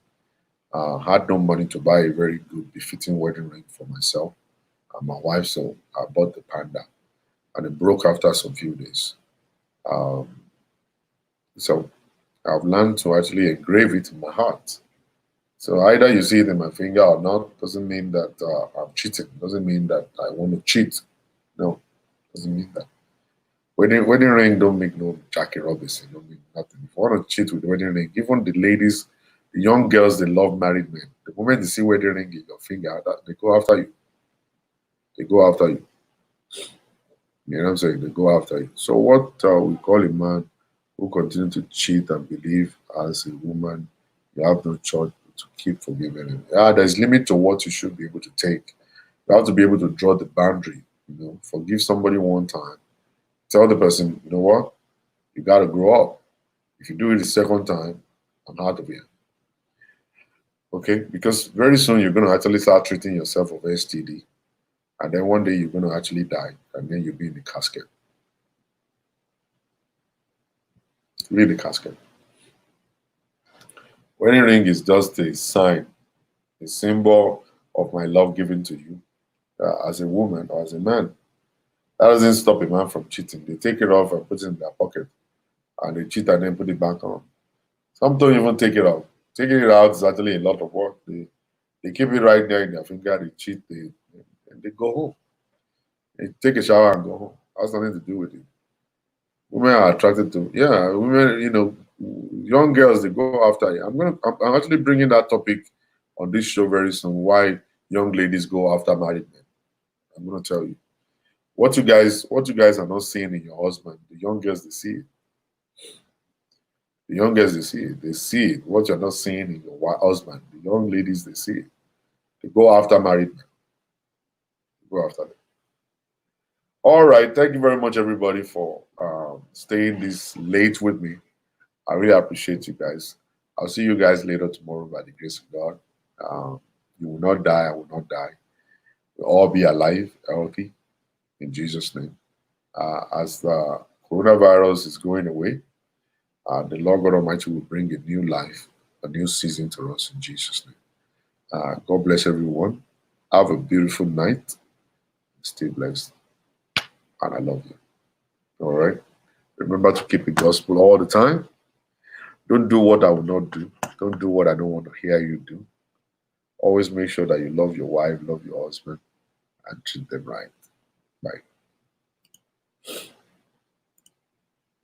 Had no money to buy a very good, befitting wedding ring for myself and my wife, so I bought the panda, and it broke after some few days. Um, so I've learned to actually engrave it in my heart. So either you see it in my finger or not doesn't mean that I'm cheating. Doesn't mean that I want to cheat. No, doesn't mean that. Wedding ring don't make no Jackie Robinson. Don't mean nothing. If you want to cheat with the wedding ring, even the ladies, the young girls, they love married men. The moment they see wedding ring in your finger, they go after you. They go after you. You know what I'm saying? They go after you. So what we call a man who continue to cheat and believe as a woman, you have no choice to keep forgiving him. Yeah, there's limit to what you should be able to take. You have to be able to draw the boundary. Forgive somebody one time. Tell the person, you know what? You gotta grow up. If you do it the second time, I'm out of here. Okay? Because very soon you're gonna actually start treating yourself of STD. And then one day you're gonna actually die, and then you'll be in the casket. Read the casket. Wedding ring is just a sign, a symbol of my love given to you as a woman or as a man. That doesn't stop a man from cheating. They take it off and put it in their pocket, and they cheat and then put it back on. Some don't even take it off. Taking it out is actually a lot of work. They keep it right there in their finger. They cheat. And they go home. They take a shower and go home. Has nothing to do with it. Women are attracted to, yeah, women, young girls, they go after you. I'm actually bringing that topic on this show very soon. Why young ladies go after married men. I'm gonna tell you what you guys are not seeing in your husband. The young girls, they see it. The young girls, they see it. They see it. What you're not seeing in your husband. The young ladies, they see it. They go after married men. They go after them. All right. Thank you very much, everybody, for staying this late with me. I really appreciate you guys. I'll see you guys later tomorrow by the grace of God. You will not die. I will not die. We'll all be alive, healthy, in Jesus' name. As the coronavirus is going away, the Lord God Almighty will bring a new life, a new season to us in Jesus' name. God bless everyone. Have a beautiful night. Stay blessed. And I love you. All right. Remember to keep the gospel all the time. Don't do what I will not do. Don't do what I don't want to hear you do. Always make sure that you love your wife, love your husband, and treat them right. Bye.